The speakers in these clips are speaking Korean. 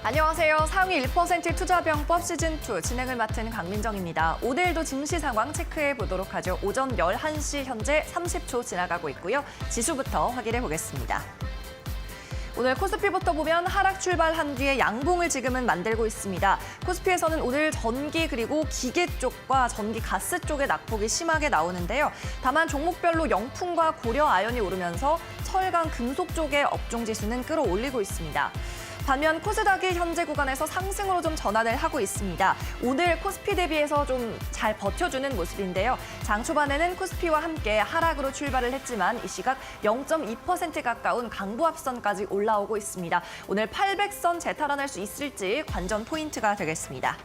안녕하세요. 상위 1% 투자병법 시즌2 진행을 맡은 강민정입니다. 오늘도 증시 상황 체크해 보도록 하죠. 오전 11시 현재 30초 지나가고 있고요. 지수부터 확인해 보겠습니다. 오늘 코스피부터 보면 하락 출발한 뒤에 양봉을 지금은 만들고 있습니다. 코스피에서는 오늘 전기 그리고 기계 쪽과 전기 가스 쪽의 낙폭이 심하게 나오는데요. 다만 종목별로 영풍과 고려 아연이 오르면서 철강 금속 쪽의 업종 지수는 끌어올리고 있습니다. 반면 코스닥이 현재 구간에서 상승으로 좀 전환을 하고 있습니다. 오늘 코스피 대비해서 좀 잘 버텨주는 모습인데요. 장 초반에는 코스피와 함께 하락으로 출발을 했지만 이 시각 0.2% 가까운 강보합선까지 올라오고 있습니다. 오늘 800선 재탈환할 수 있을지 관전 포인트가 되겠습니다.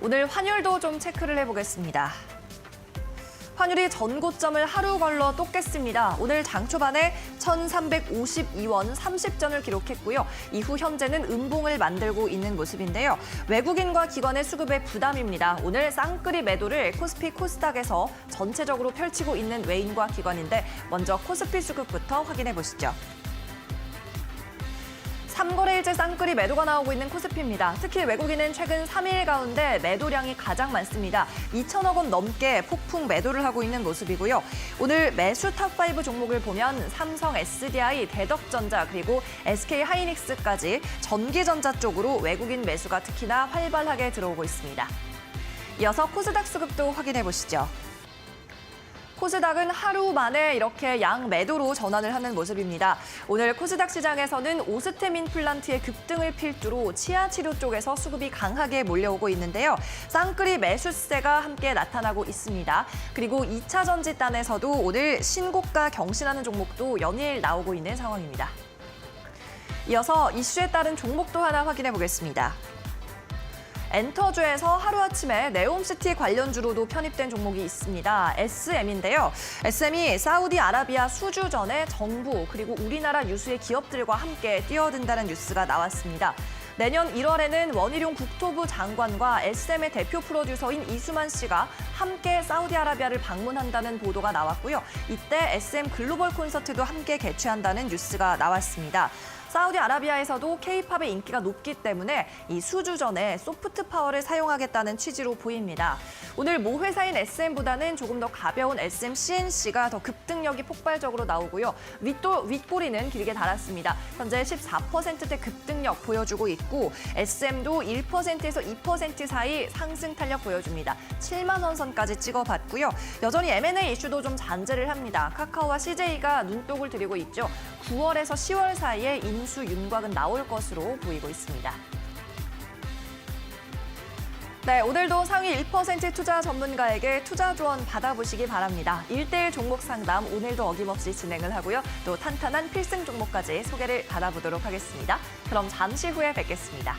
오늘 환율도 좀 체크를 해보겠습니다. 환율이 전고점을 하루 걸러 또 깼습니다. 오늘 장 초반에 1,352원 30전을 기록했고요. 이후 현재는 음봉을 만들고 있는 모습인데요. 외국인과 기관의 수급의 부담입니다. 오늘 쌍끌이 매도를 코스피 코스닥에서 전체적으로 펼치고 있는 외인과 기관인데 먼저 코스피 수급부터 확인해 보시죠. 3거래일째 쌍끌이 매도가 나오고 있는 코스피입니다. 특히 외국인은 최근 3일 가운데 매도량이 가장 많습니다. 2천억 원 넘게 폭풍 매도를 하고 있는 모습이고요. 오늘 매수 탑5 종목을 보면 삼성, SDI, 대덕전자 그리고 SK하이닉스까지 전기전자 쪽으로 외국인 매수가 특히나 활발하게 들어오고 있습니다. 이어서 코스닥 수급도 확인해 보시죠. 코스닥은 하루 만에 이렇게 양 매도로 전환을 하는 모습입니다. 오늘 코스닥 시장에서는 오스템 임플란트의 급등을 필두로 치아 치료 쪽에서 수급이 강하게 몰려오고 있는데요. 쌍끌이 매수세가 함께 나타나고 있습니다. 그리고 2차 전지단에서도 오늘 신고가 경신하는 종목도 연일 나오고 있는 상황입니다. 이어서 이슈에 따른 종목도 하나 확인해 보겠습니다. 엔터주에서 하루아침에 네옴시티 관련주로도 편입된 종목이 있습니다. SM인데요. SM이 사우디아라비아 수주전에 정부 그리고 우리나라 유수의 기업들과 함께 뛰어든다는 뉴스가 나왔습니다. 내년 1월에는 원희룡 국토부 장관과 SM의 대표 프로듀서인 이수만 씨가 함께 사우디아라비아를 방문한다는 보도가 나왔고요. 이때 SM 글로벌 콘서트도 함께 개최한다는 뉴스가 나왔습니다. 사우디아라비아에서도 K-팝의 인기가 높기 때문에 이 수주전에 소프트 파워를 사용하겠다는 취지로 보입니다. 오늘 모 회사인 SM보다는 조금 더 가벼운 SM CNC가 더 급등력이 폭발적으로 나오고요. 윗꼬리는 길게 달았습니다. 현재 14%대 급등력 보여주고 있고 SM도 1%에서 2% 사이 상승 탄력 보여줍니다. 7만 원 선까지 찍어봤고요. 여전히 M&A 이슈도 좀 잔재를 합니다. 카카오와 CJ가 눈독을 들이고 있죠. 9월에서 10월 사이에 인수 윤곽은 나올 것으로 보이고 있습니다. 네, 오늘도 상위 1% 투자 전문가에게 투자 조언 받아보시기 바랍니다. 1대1 종목 상담 오늘도 어김없이 진행을 하고요. 또 탄탄한 필승 종목까지 소개를 받아보도록 하겠습니다. 그럼 잠시 후에 뵙겠습니다.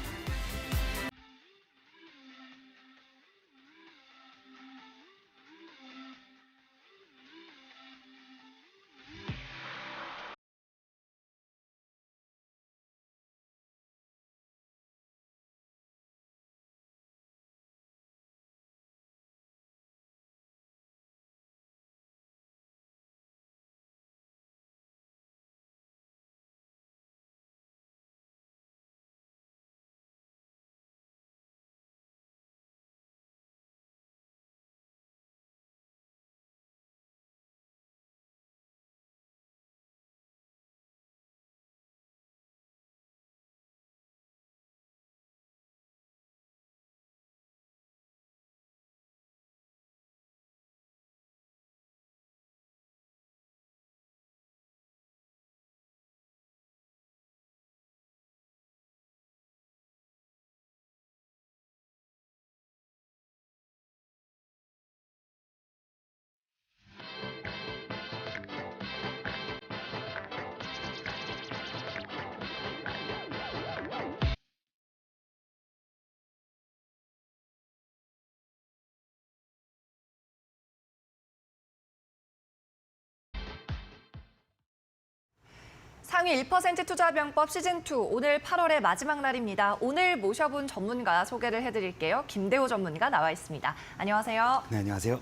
상위 1% 투자병법 시즌2 오늘 8월의 마지막 날입니다. 오늘 모셔본 전문가 소개를 해드릴게요. 김대호 전문가 나와 있습니다. 안녕하세요. 네, 안녕하세요.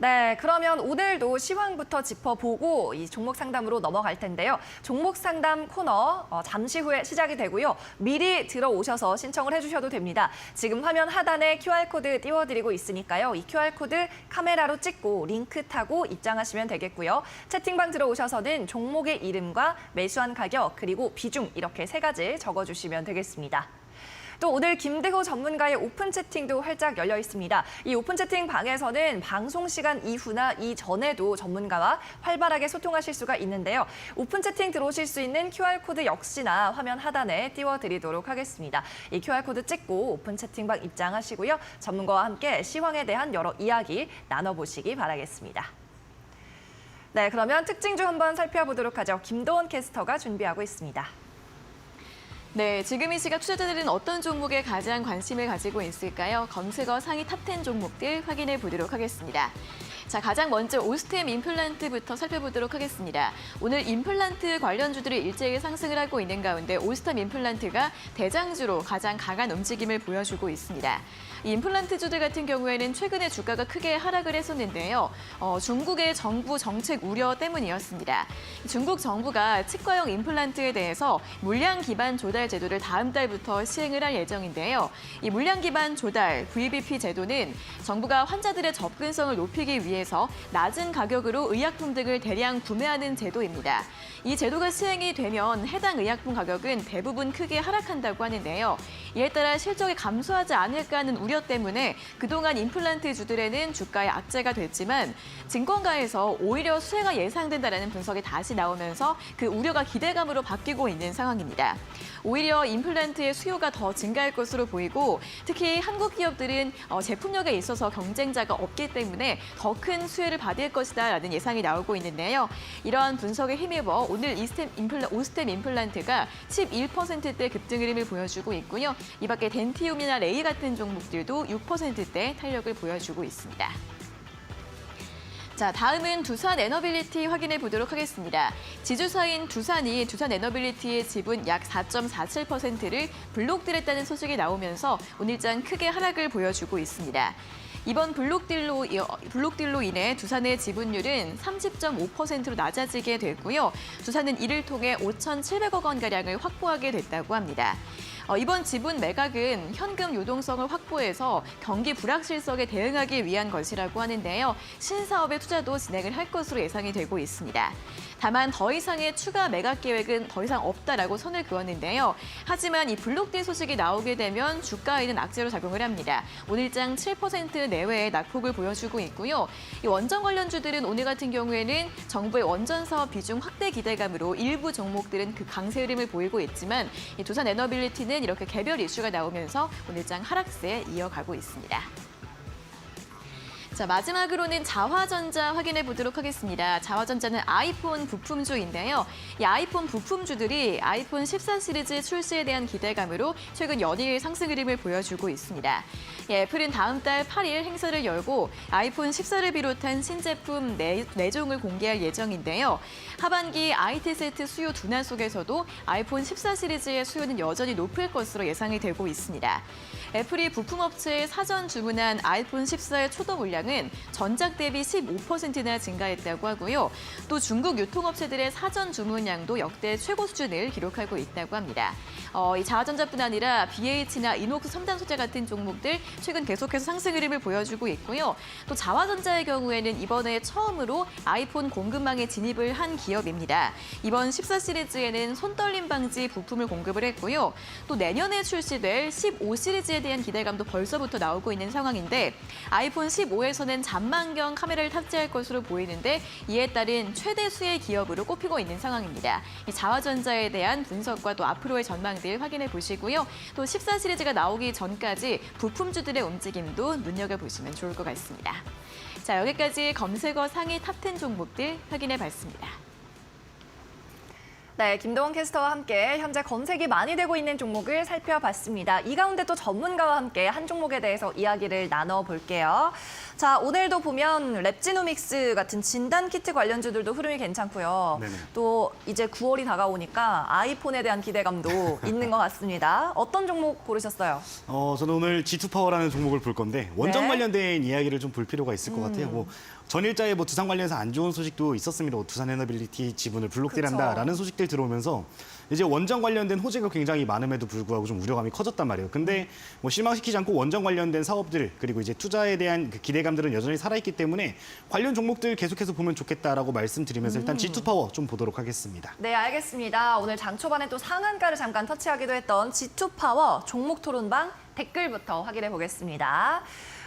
네, 그러면 오늘도 시황부터 짚어보고 이 종목 상담으로 넘어갈 텐데요. 종목 상담 코너 잠시 후에 시작이 되고요. 미리 들어오셔서 신청을 해주셔도 됩니다. 지금 화면 하단에 QR코드 띄워드리고 있으니까요. 이 QR코드 카메라로 찍고 링크 타고 입장하시면 되겠고요. 채팅방 들어오셔서는 종목의 이름과 매수한 가격 그리고 비중 이렇게 3가지 적어주시면 되겠습니다. 또 오늘 김대호 전문가의 오픈 채팅도 활짝 열려 있습니다. 이 오픈 채팅 방에서는 방송 시간 이후나 이전에도 전문가와 활발하게 소통하실 수가 있는데요. 오픈 채팅 들어오실 수 있는 QR코드 역시나 화면 하단에 띄워드리도록 하겠습니다. 이 QR코드 찍고 오픈 채팅방 입장하시고요. 전문가와 함께 시황에 대한 여러 이야기 나눠보시기 바라겠습니다. 네, 그러면 특징주 한번 살펴보도록 하죠. 김도원 캐스터가 준비하고 있습니다. 네, 지금 이 시각 투자자들은 어떤 종목에 가장 관심을 가지고 있을까요? 검색어 상위 탑10 종목들 확인해 보도록 하겠습니다. 자, 가장 먼저 오스템 임플란트부터 살펴보도록 하겠습니다. 오늘 임플란트 관련주들이 일제히 상승을 하고 있는 가운데 오스템 임플란트가 대장주로 가장 강한 움직임을 보여주고 있습니다. 이 임플란트주들 같은 경우에는 최근에 주가가 크게 하락을 했었는데요. 중국의 정부 정책 우려 때문이었습니다. 중국 정부가 치과형 임플란트에 대해서 물량 기반 조달 제도를 다음 달부터 시행을 할 예정인데요. 이 물량 기반 조달 VBP 제도는 정부가 환자들의 접근성을 높이기 위해서 낮은 가격으로 의약품 등을 대량 구매하는 제도입니다. 이 제도가 시행이 되면 해당 의약품 가격은 대부분 크게 하락한다고 하는데요. 이에 따라 실적이 감소하지 않을까 하는 우려 때문에 그동안 임플란트 주들에는 주가의 악재가 됐지만 증권가에서 오히려 수혜가 예상된다는 분석이 다시 나오면서 그 우려가 기대감으로 바뀌고 있는 상황입니다. 오히려 임플란트의 수요가 더 증가할 것으로 보이고 특히 한국 기업들은 제품력에 있어서 경쟁자가 없기 때문에 더 큰 수혜를 받을 것이다라는 예상이 나오고 있는데요. 이러한 분석에 힘입어 오늘 오스템 임플란트가 11%대 급등 흐름을 보여주고 있고요. 이 밖에 덴티움이나 레이 같은 종목들도 6%대 탄력을 보여주고 있습니다. 자, 다음은 두산 에너빌리티 확인해 보도록 하겠습니다. 지주사인 두산이 두산 에너빌리티의 지분 약 4.47%를 블록딜했다는 소식이 나오면서 오늘장 크게 하락을 보여주고 있습니다. 이번 블록딜로 인해 두산의 지분율은 30.5%로 낮아지게 됐고요. 두산은 이를 통해 5,700억 원가량을 확보하게 됐다고 합니다. 이번 지분 매각은 현금 유동성을 확보해서 경기 불확실성에 대응하기 위한 것이라고 하는데요. 신사업의 투자도 진행을 할 것으로 예상이 되고 있습니다. 다만 더 이상의 추가 매각 계획은 더 이상 없다라고 선을 그었는데요. 하지만 이 블록딜 소식이 나오게 되면 주가에는 악재로 작용을 합니다. 오늘장 7% 내외의 낙폭을 보여주고 있고요. 이 원전 관련주들은 오늘 같은 경우에는 정부의 원전 사업 비중 확대 기대감으로 일부 종목들은 그 강세 흐름을 보이고 있지만 이 두산 에너빌리티는 이렇게 개별 이슈가 나오면서 오늘장 하락세에 이어가고 있습니다. 자, 마지막으로는 자화전자 확인해 보도록 하겠습니다. 자화전자는 아이폰 부품주인데요. 이 아이폰 부품주들이 아이폰 14 시리즈 출시에 대한 기대감으로 최근 연일 상승 흐름을 보여주고 있습니다. 애플은 다음 달 8일 행사를 열고 아이폰 14를 비롯한 신제품 4종을 공개할 예정인데요. 하반기 IT 세트 수요 둔화 속에서도 아이폰 14 시리즈의 수요는 여전히 높을 것으로 예상이 되고 있습니다. 애플이 부품업체에 사전 주문한 아이폰 14의 초도 물량은 전작 대비 15%나 증가했다고 하고요. 또 중국 유통업체들의 사전 주문량도 역대 최고 수준을 기록하고 있다고 합니다. 이 자화전자뿐 아니라 BH나 이녹스 첨단 소재 같은 종목들 최근 계속해서 상승 흐름을 보여주고 있고요. 또 자화전자의 경우에는 이번에 처음으로 아이폰 공급망에 진입을 한 기업입니다. 이번 14 시리즈에는 손떨림 방지 부품을 공급을 했고요. 또 내년에 출시될 15 시리즈에 대한 기대감도 벌써부터 나오고 있는 상황인데 아이폰 15에서는 잔망경 카메라를 탑재할 것으로 보이는데 이에 따른 최대 수혜 기업으로 꼽히고 있는 상황입니다. 이 자화전자에 대한 분석과 또 앞으로의 전망들 확인해 보시고요. 또 14 시리즈가 나오기 전까지 부품주들의 움직임도 눈여겨보시면 좋을 것 같습니다. 자, 여기까지 검색어 상위 탑10 종목들 확인해 봤습니다. 네, 김도원 캐스터와 함께 현재 검색이 많이 되고 있는 종목을 살펴봤습니다. 이 가운데 또 전문가와 함께 한 종목에 대해서 이야기를 나눠볼게요. 자, 오늘도 보면 랩지노믹스 같은 진단키트 관련주들도 흐름이 괜찮고요. 네네. 또 이제 9월이 다가오니까 아이폰에 대한 기대감도 있는 것 같습니다. 어떤 종목 고르셨어요? 저는 오늘 G2파워라는 종목을 볼 건데 원전 네. 관련된 이야기를 좀 볼 필요가 있을 것 같아요. 전일자에 뭐 두산 관련해서 안 좋은 소식도 있었습니다. 두산 에너빌리티 지분을 블록딜한다라는 소식들 들어오면서 이제 원전 관련된 호재가 굉장히 많음에도 불구하고 좀 우려감이 커졌단 말이에요. 근데 뭐 실망시키지 않고 원전 관련된 사업들 그리고 이제 투자에 대한 그 기대감들은 여전히 살아있기 때문에 관련 종목들 계속해서 보면 좋겠다라고 말씀드리면서 일단 G2파워 좀 보도록 하겠습니다. 네, 알겠습니다. 오늘 장 초반에 또 상한가를 잠깐 터치하기도 했던 G2파워 종목 토론방 댓글부터 확인해 보겠습니다.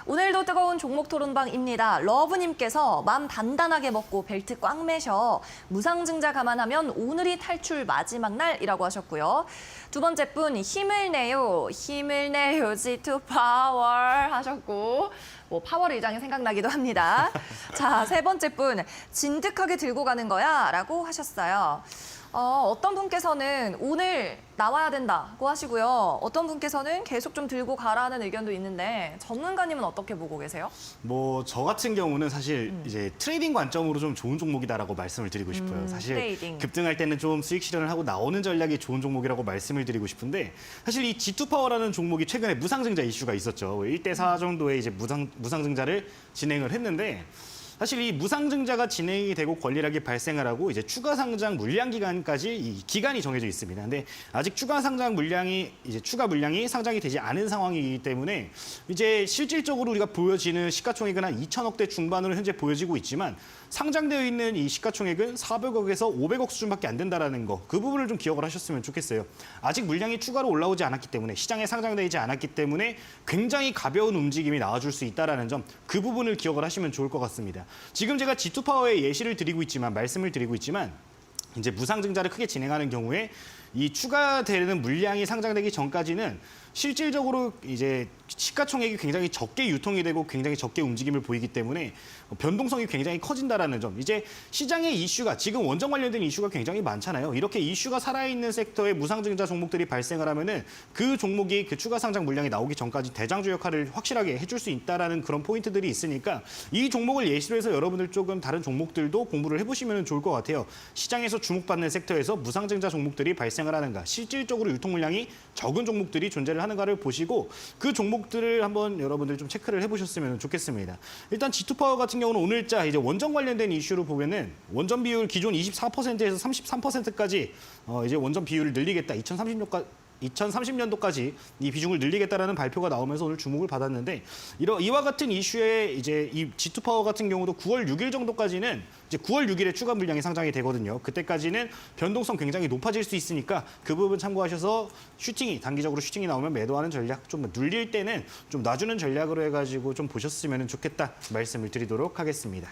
오늘도 뜨거운 종목 토론방입니다. 러브님께서 맘 단단하게 먹고 벨트 꽉 매셔. 무상증자 감안하면 오늘이 탈출 마지막 날이라고 하셨고요. 두 번째 분 힘을 내요 G2 파워 하셨고 뭐 파워 의장이 생각나기도 합니다. 자, 세 번째 분 진득하게 들고 가는 거야 라고 하셨어요. 어떤 분께서는 오늘 나와야 된다고 하시고요. 어떤 분께서는 계속 좀 들고 가라는 의견도 있는데 전문가님은 어떻게 보고 계세요? 뭐 저 같은 경우는 사실 이제 트레이딩 관점으로 좀 좋은 종목이다라고 말씀을 드리고 싶어요. 사실 트레이딩. 급등할 때는 좀 수익 실현을 하고 나오는 전략이 좋은 종목이라고 말씀을 드리고 싶은데 사실 이 G2파워라는 종목이 최근에 무상증자 이슈가 있었죠. 1대4 정도의 이제 무상증자를 진행을 했는데 사실 이 무상증자가 진행이 되고 권리락이 발생을 하고 이제 추가 상장 물량 기간까지 이 기간이 정해져 있습니다. 근데 아직 추가 물량이 상장이 되지 않은 상황이기 때문에 이제 실질적으로 우리가 보여지는 시가총액은 한 2천억대 중반으로 현재 보여지고 있지만 상장되어 있는 이 시가총액은 400억에서 500억 수준밖에 안 된다라는 거. 그 부분을 좀 기억을 하셨으면 좋겠어요. 아직 물량이 추가로 올라오지 않았기 때문에 시장에 상장되지 않았기 때문에 굉장히 가벼운 움직임이 나와줄 수 있다라는 점. 그 부분을 기억을 하시면 좋을 것 같습니다. 지금 제가 G2파워의 예시를 드리고 있지만 말씀을 드리고 있지만 이제 무상증자를 크게 진행하는 경우에 이 추가되는 물량이 상장되기 전까지는 실질적으로 이제 시가총액이 굉장히 적게 유통이 되고 굉장히 적게 움직임을 보이기 때문에 변동성이 굉장히 커진다라는 점. 이제 시장의 이슈가 지금 원전 관련된 이슈가 굉장히 많잖아요. 이렇게 이슈가 살아있는 섹터에 무상증자 종목들이 발생을 하면은 그 종목이 그 추가 상장 물량이 나오기 전까지 대장주 역할을 확실하게 해줄 수 있다라는 그런 포인트들이 있으니까 이 종목을 예시로 해서 여러분들 조금 다른 종목들도 공부를 해보시면 좋을 것 같아요. 시장에서 주목받는 섹터에서 무상증자 종목들이 발생을 하는가, 실질적으로 유통 물량이 적은 종목들이 존재를 하는가를 보시고 그 종목들을 한번 여러분들 좀 체크를 해보셨으면 좋겠습니다. 일단 G2파워 같은 경우는 오늘자 이제 원전 관련된 이슈로 보면은 원전 비율 기존 24%에서 33%까지 이제 원전 비율을 늘리겠다. 2030년도까지 이 비중을 늘리겠다라는 발표가 나오면서 오늘 주목을 받았는데 이와 같은 이슈에 이제 이 G2파워 같은 경우도 9월 6일 정도까지는 이제 9월 6일에 추가 물량이 상장이 되거든요. 그때까지는 변동성 굉장히 높아질 수 있으니까 그 부분 참고하셔서 단기적으로 슈팅이 나오면 매도하는 전략, 좀 눌릴 때는 좀 놔주는 전략으로 해가지고 좀 보셨으면 좋겠다 말씀을 드리도록 하겠습니다.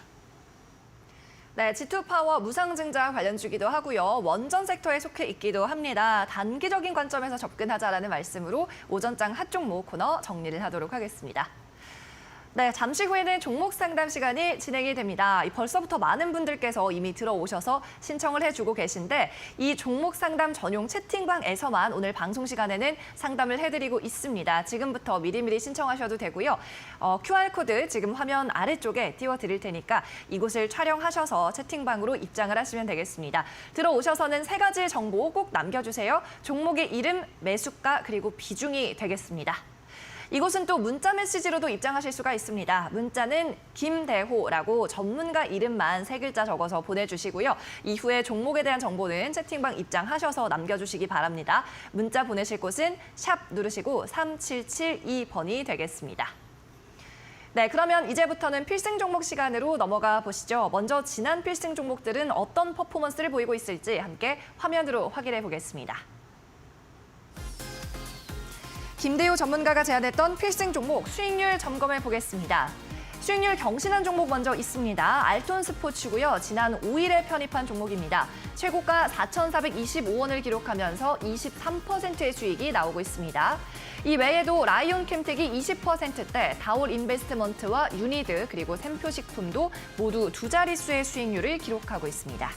네, G2파워 무상증자 관련주기도 하고요. 원전 섹터에 속해 있기도 합니다. 단기적인 관점에서 접근하자라는 말씀으로 오전장 핫종목 코너 정리를 하도록 하겠습니다. 네, 잠시 후에는 종목 상담 시간이 진행이 됩니다. 벌써부터 많은 분들께서 이미 들어오셔서 신청을 해주고 계신데 이 종목 상담 전용 채팅방에서만 오늘 방송 시간에는 상담을 해드리고 있습니다. 지금부터 미리미리 신청하셔도 되고요. QR코드 지금 화면 아래쪽에 띄워드릴 테니까 이곳을 촬영하셔서 채팅방으로 입장을 하시면 되겠습니다. 들어오셔서는 세 가지 정보 꼭 남겨주세요. 종목의 이름, 매수가, 그리고 비중이 되겠습니다. 이곳은 또 문자 메시지로도 입장하실 수가 있습니다. 문자는 김대호라고 전문가 이름만 3글자 적어서 보내주시고요. 이후에 종목에 대한 정보는 채팅방 입장하셔서 남겨주시기 바랍니다. 문자 보내실 곳은 샵 누르시고 3772번이 되겠습니다. 네, 그러면 이제부터는 필승 종목 시간으로 넘어가 보시죠. 먼저 지난 필승 종목들은 어떤 퍼포먼스를 보이고 있을지 함께 화면으로 확인해 보겠습니다. 김대호 전문가가 제안했던 필승 종목 수익률 점검해 보겠습니다. 수익률 경신한 종목 먼저 있습니다. 알톤 스포츠고요. 지난 5일에 편입한 종목입니다. 최고가 4,425원을 기록하면서 23%의 수익이 나오고 있습니다. 이 외에도 라이온 캠텍이 20%대, 다올 인베스트먼트와 유니드 그리고 샘표식품도 모두 두 자릿수의 수익률을 기록하고 있습니다.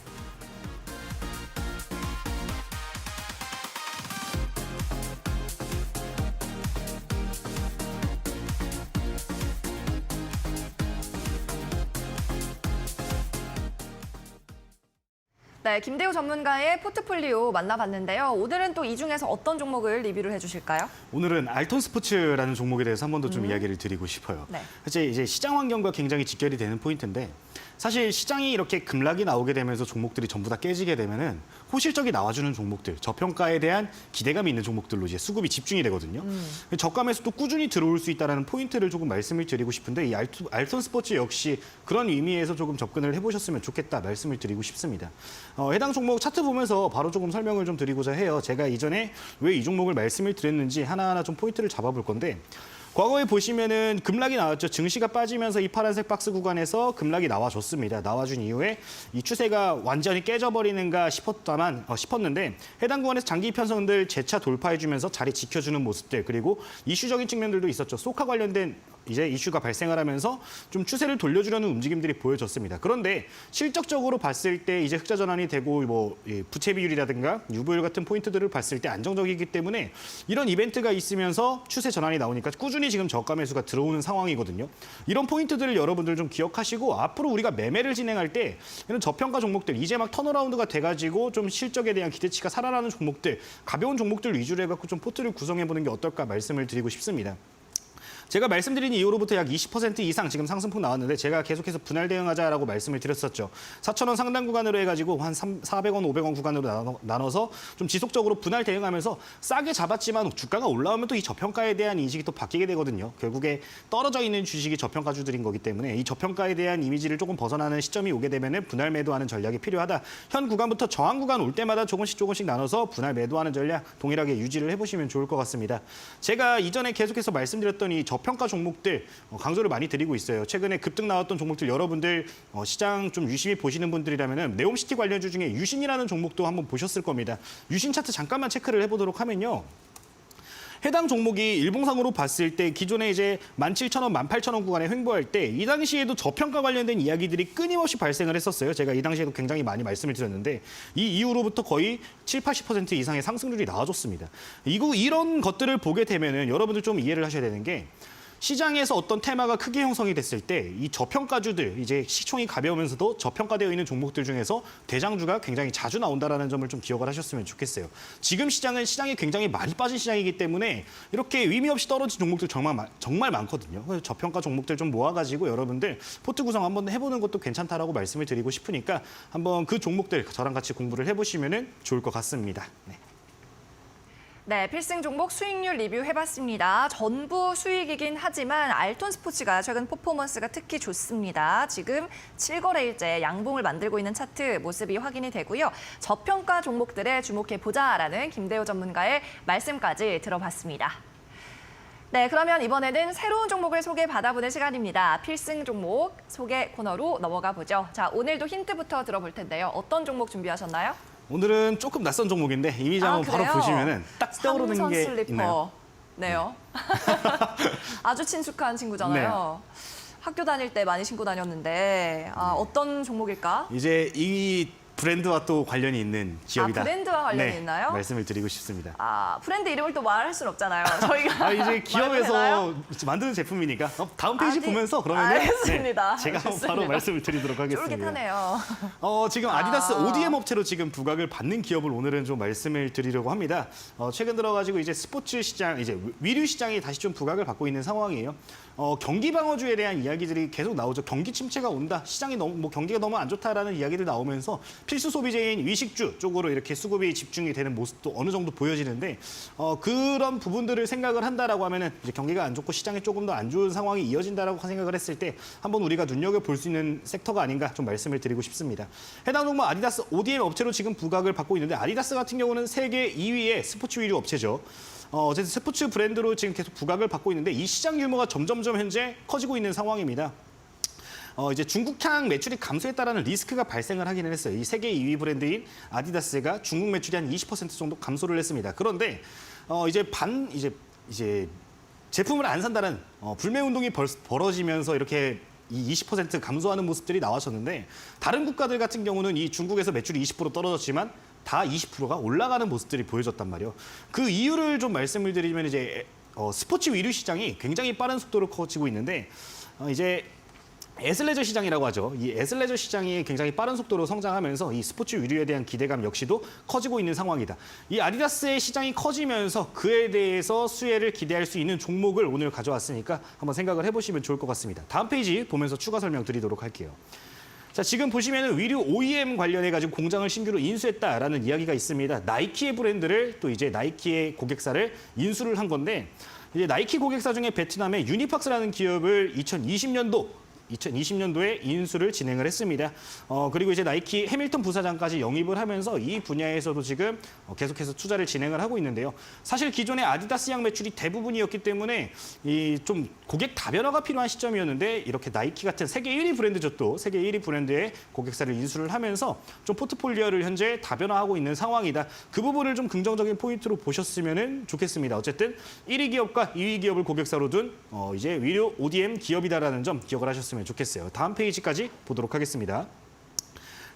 네, 김대호 전문가의 포트폴리오 만나봤는데요. 오늘은 또 이 중에서 어떤 종목을 리뷰를 해주실까요? 오늘은 알톤 스포츠라는 종목에 대해서 한 번 더 좀 이야기를 드리고 싶어요. 네. 사실 이제 시장 환경과 굉장히 직결이 되는 포인트인데 사실 시장이 이렇게 급락이 나오게 되면서 종목들이 전부 다 깨지게 되면은 호실적이 나와주는 종목들, 저평가에 대한 기대감이 있는 종목들로 이제 수급이 집중이 되거든요. 저가에서도 꾸준히 들어올 수 있다는 포인트를 조금 말씀을 드리고 싶은데 이 알톤 스포츠 역시 그런 의미에서 조금 접근을 해보셨으면 좋겠다 말씀을 드리고 싶습니다. 해당 종목 차트 보면서 바로 조금 설명을 좀 드리고자 해요. 제가 이전에 왜 이 종목을 말씀을 드렸는지 하나하나 좀 포인트를 잡아볼 건데 과거에 보시면은 급락이 나왔죠. 증시가 빠지면서 이 파란색 박스 구간에서 급락이 나와줬습니다. 나와준 이후에 이 추세가 완전히 깨져버리는가 싶었는데 해당 구간에서 장기 편성들 재차 돌파해주면서 자리 지켜주는 모습들 그리고 이슈적인 측면들도 있었죠. 소카 관련된 이제 이슈가 발생을 하면서 좀 추세를 돌려주려는 움직임들이 보여졌습니다. 그런데 실적적으로 봤을 때 이제 흑자 전환이 되고 뭐 부채 비율이라든가 유보율 같은 포인트들을 봤을 때 안정적이기 때문에 이런 이벤트가 있으면서 추세 전환이 나오니까 꾸준히 지금 저가 매수가 들어오는 상황이거든요. 이런 포인트들을 여러분들 좀 기억하시고 앞으로 우리가 매매를 진행할 때 이런 저평가 종목들 이제 막 턴어라운드가 돼가지고 좀 실적에 대한 기대치가 살아나는 종목들 가벼운 종목들 위주로 해갖고 좀 포트를 구성해보는 게 어떨까 말씀을 드리고 싶습니다. 제가 말씀드린 이후로부터 약 20% 이상 지금 상승폭 나왔는데 제가 계속해서 분할 대응하자라고 말씀을 드렸었죠. 4,000원 상단 구간으로 해가지고 한 400원, 500원 구간으로 나눠서 좀 지속적으로 분할 대응하면서 싸게 잡았지만 주가가 올라오면 또 이 저평가에 대한 인식이 또 바뀌게 되거든요. 결국에 떨어져 있는 주식이 저평가주들인 거기 때문에 이 저평가에 대한 이미지를 조금 벗어나는 시점이 오게 되면 분할 매도하는 전략이 필요하다. 현 구간부터 저항 구간 올 때마다 조금씩 나눠서 분할 매도하는 전략 동일하게 유지를 해보시면 좋을 것 같습니다. 제가 이전에 계속해서 말씀드렸던 이 저평가 종목들 강조를 많이 드리고 있어요. 최근에 급등 나왔던 종목들 여러분들 시장 좀 유심히 보시는 분들이라면 네옴시티 관련주 중에 유신이라는 종목도 한번 보셨을 겁니다. 유신 차트 잠깐만 체크를 해보도록 하면요. 해당 종목이 일봉상으로 봤을 때 기존에 이제 17,000원, 18,000원 구간에 횡보할 때 이 당시에도 저평가 관련된 이야기들이 끊임없이 발생을 했었어요. 제가 이 당시에도 굉장히 많이 말씀을 드렸는데 이 이후로부터 거의 70~80% 이상의 상승률이 나와줬습니다. 이런 것들을 보게 되면은 여러분들 좀 이해를 하셔야 되는 게 시장에서 어떤 테마가 크게 형성이 됐을 때 이 저평가주들, 이제 시총이 가벼우면서도 저평가되어 있는 종목들 중에서 대장주가 굉장히 자주 나온다는 점을 좀 기억을 하셨으면 좋겠어요. 지금 시장이 굉장히 많이 빠진 시장이기 때문에 이렇게 의미 없이 떨어진 종목들 정말 많거든요. 그래서 저평가 종목들 좀 모아가지고 여러분들 포트 구성 한번 해보는 것도 괜찮다라고 말씀을 드리고 싶으니까 한번 그 종목들 저랑 같이 공부를 해보시면 좋을 것 같습니다. 네. 네, 필승 종목 수익률 리뷰해봤습니다. 전부 수익이긴 하지만 알톤 스포츠가 최근 퍼포먼스가 특히 좋습니다. 지금 7거래일째 양봉을 만들고 있는 차트 모습이 확인이 되고요. 저평가 종목들에 주목해보자라는 김대호 전문가의 말씀까지 들어봤습니다. 네, 그러면 이번에는 새로운 종목을 소개받아보는 시간입니다. 필승 종목 소개 코너로 넘어가 보죠. 자, 오늘도 힌트부터 들어볼 텐데요. 어떤 종목 준비하셨나요? 오늘은 조금 낯선 종목인데 이미지 한번 바로 보시면은 딱 떠오르는 삼선 게 슬리퍼. 있나요? 네요. 아주 친숙한 친구잖아요. 학교 다닐 때 많이 신고 다녔는데 어떤 종목일까? 이제 이 브랜드와 또 관련이 있는 기업이다. 브랜드와 관련이 있나요? 말씀을 드리고 싶습니다. 브랜드 이름을 또 말할 수는 없잖아요. 저희가 이제 기업에서 만드는 제품이니까 다음 페이지 보면서 그러면 알겠습니다. 제가 바로 말씀을 드리도록 하겠습니다. 쫄깃하네요. 지금 아디다스 ODM 업체로 지금 부각을 받는 기업을 오늘은 좀 말씀을 드리려고 합니다. 최근 들어가지고 이제 스포츠 시장, 이제 위류 시장이 다시 좀 부각을 받고 있는 상황이에요. 경기 방어주에 대한 이야기들이 계속 나오죠. 경기 침체가 온다. 시장이 너무 경기가 너무 안 좋다라는 이야기들 나오면서 필수 소비재인 위식주 쪽으로 이렇게 수급이 집중이 되는 모습도 어느 정도 보여지는데 그런 부분들을 생각을 한다라고 하면은 이제 경기가 안 좋고 시장이 조금 더 안 좋은 상황이 이어진다라고 생각을 했을 때 한번 우리가 눈여겨 볼 수 있는 섹터가 아닌가 좀 말씀을 드리고 싶습니다. 해당 종목 아디다스 ODM 업체로 지금 부각을 받고 있는데 아디다스 같은 경우는 세계 2위의 스포츠 위류 업체죠. 어쨌든 스포츠 브랜드로 지금 계속 부각을 받고 있는데 이 시장 규모가 점점점 현재 커지고 있는 상황입니다. 이제 중국향 매출이 감소했다라는 리스크가 발생을 하기는 했어요. 이 세계 2위 브랜드인 아디다스가 중국 매출이 한 20% 정도 감소를 했습니다. 그런데 이제 제품을 안 산다는 불매 운동이 벌어지면서 이렇게 이 20% 감소하는 모습들이 나왔었는데 다른 국가들 같은 경우는 이 중국에서 매출이 20% 떨어졌지만 다 20%가 올라가는 모습들이 보여졌단 말이에요. 그 이유를 좀 말씀을 드리면 이제 스포츠 위류 시장이 굉장히 빠른 속도로 커지고 있는데 이제 애슬레저 시장이라고 하죠. 이 애슬레저 시장이 굉장히 빠른 속도로 성장하면서 이 스포츠 위류에 대한 기대감 역시도 커지고 있는 상황이다. 이 아디다스의 시장이 커지면서 그에 대해서 수혜를 기대할 수 있는 종목을 오늘 가져왔으니까 한번 생각을 해보시면 좋을 것 같습니다. 다음 페이지 보면서 추가 설명 드리도록 할게요. 자, 지금 보시면은 의류 OEM 관련해가지고 공장을 신규로 인수했다라는 이야기가 있습니다. 나이키의 브랜드를 또 이제 나이키의 고객사를 인수를 한 건데 이제 나이키 고객사 중에 베트남의 유니팍스라는 기업을 2020년도에 인수를 진행을 했습니다. 그리고 이제 나이키 해밀턴 부사장까지 영입을 하면서 이 분야에서도 지금 계속해서 투자를 진행을 하고 있는데요. 사실 기존의 아디다스 양 매출이 대부분이었기 때문에 이 좀 고객 다변화가 필요한 시점이었는데 이렇게 나이키 같은 세계 1위 브랜드죠, 또 세계 1위 브랜드의 고객사를 인수를 하면서 좀 포트폴리오를 현재 다변화하고 있는 상황이다. 그 부분을 좀 긍정적인 포인트로 보셨으면 좋겠습니다. 어쨌든 1위 기업과 2위 기업을 고객사로 둔 이제 의류 ODM 기업이다라는 점 기억을 하셨으면 좋겠어요. 다음 페이지까지 보도록 하겠습니다.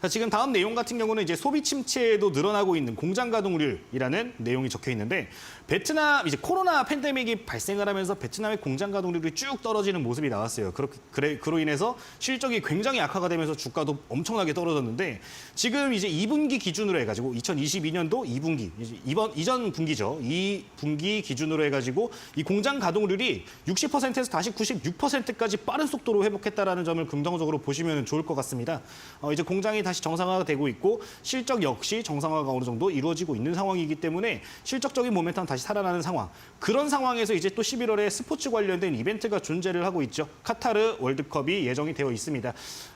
자, 지금 다음 내용 같은 경우는 이제 소비 침체도 늘어나고 있는 공장 가동률이라는 내용이 적혀 있는데 베트남 이제 코로나 팬데믹이 발생을 하면서 베트남의 공장 가동률이 쭉 떨어지는 모습이 나왔어요. 그로 인해서 실적이 굉장히 악화가 되면서 주가도 엄청나게 떨어졌는데 지금 이제 2분기 기준으로 해가지고 2022년도 2분기 이전 분기죠. 이 분기 기준으로 해가지고 이 공장 가동률이 60%에서 다시 96%까지 빠른 속도로 회복했다라는 점을 긍정적으로 보시면 좋을 것 같습니다. 이제 공장이 다시 정상화가 되고 있고 실적 역시 정상화가 어느 정도 이루어지고 있는 상황이기 때문에 실적적인 모멘텀 다시 살아나는 상황. 그런 상황에서 이제 또 11월에 스포츠 관련된 이벤트가 존재를 하고 있죠. 카타르 월드컵이 예정이 되어 있습니다.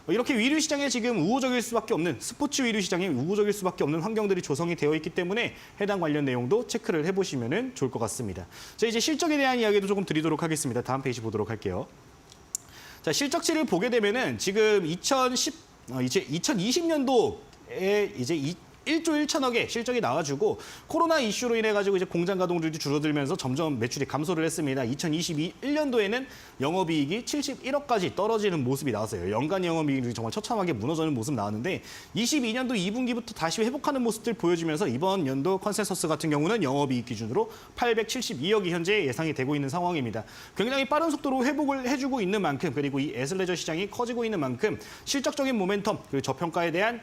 이렇게 의류 시장에 지금 우호적일 수밖에 없는 스포츠 의류 시장에 우호적일 수밖에 없는 환경들이 조성이 되어 있기 때문에 해당 관련 내용도 체크를 해보시면 좋을 것 같습니다. 자, 이제 실적에 대한 이야기도 조금 드리도록 하겠습니다. 다음 페이지 보도록 할게요. 자, 실적치를 보게 되면은 지금 이제 2020년도에 이제 1조 1천억의 실적이 나와주고 코로나 이슈로 인해 가지고 이제 공장 가동률이 줄어들면서 점점 매출이 감소를 했습니다. 2021년도에는 영업이익이 71억까지 떨어지는 모습이 나왔어요. 연간 영업이익이 정말 처참하게 무너지는 모습 나왔는데 22년도 2분기부터 다시 회복하는 모습들 보여주면서 이번 연도 컨센서스 같은 경우는 영업이익 기준으로 872억이 현재 예상이 되고 있는 상황입니다. 굉장히 빠른 속도로 회복을 해주고 있는 만큼 그리고 이 애슬레저 시장이 커지고 있는 만큼 실적적인 모멘텀 그리고 저평가에 대한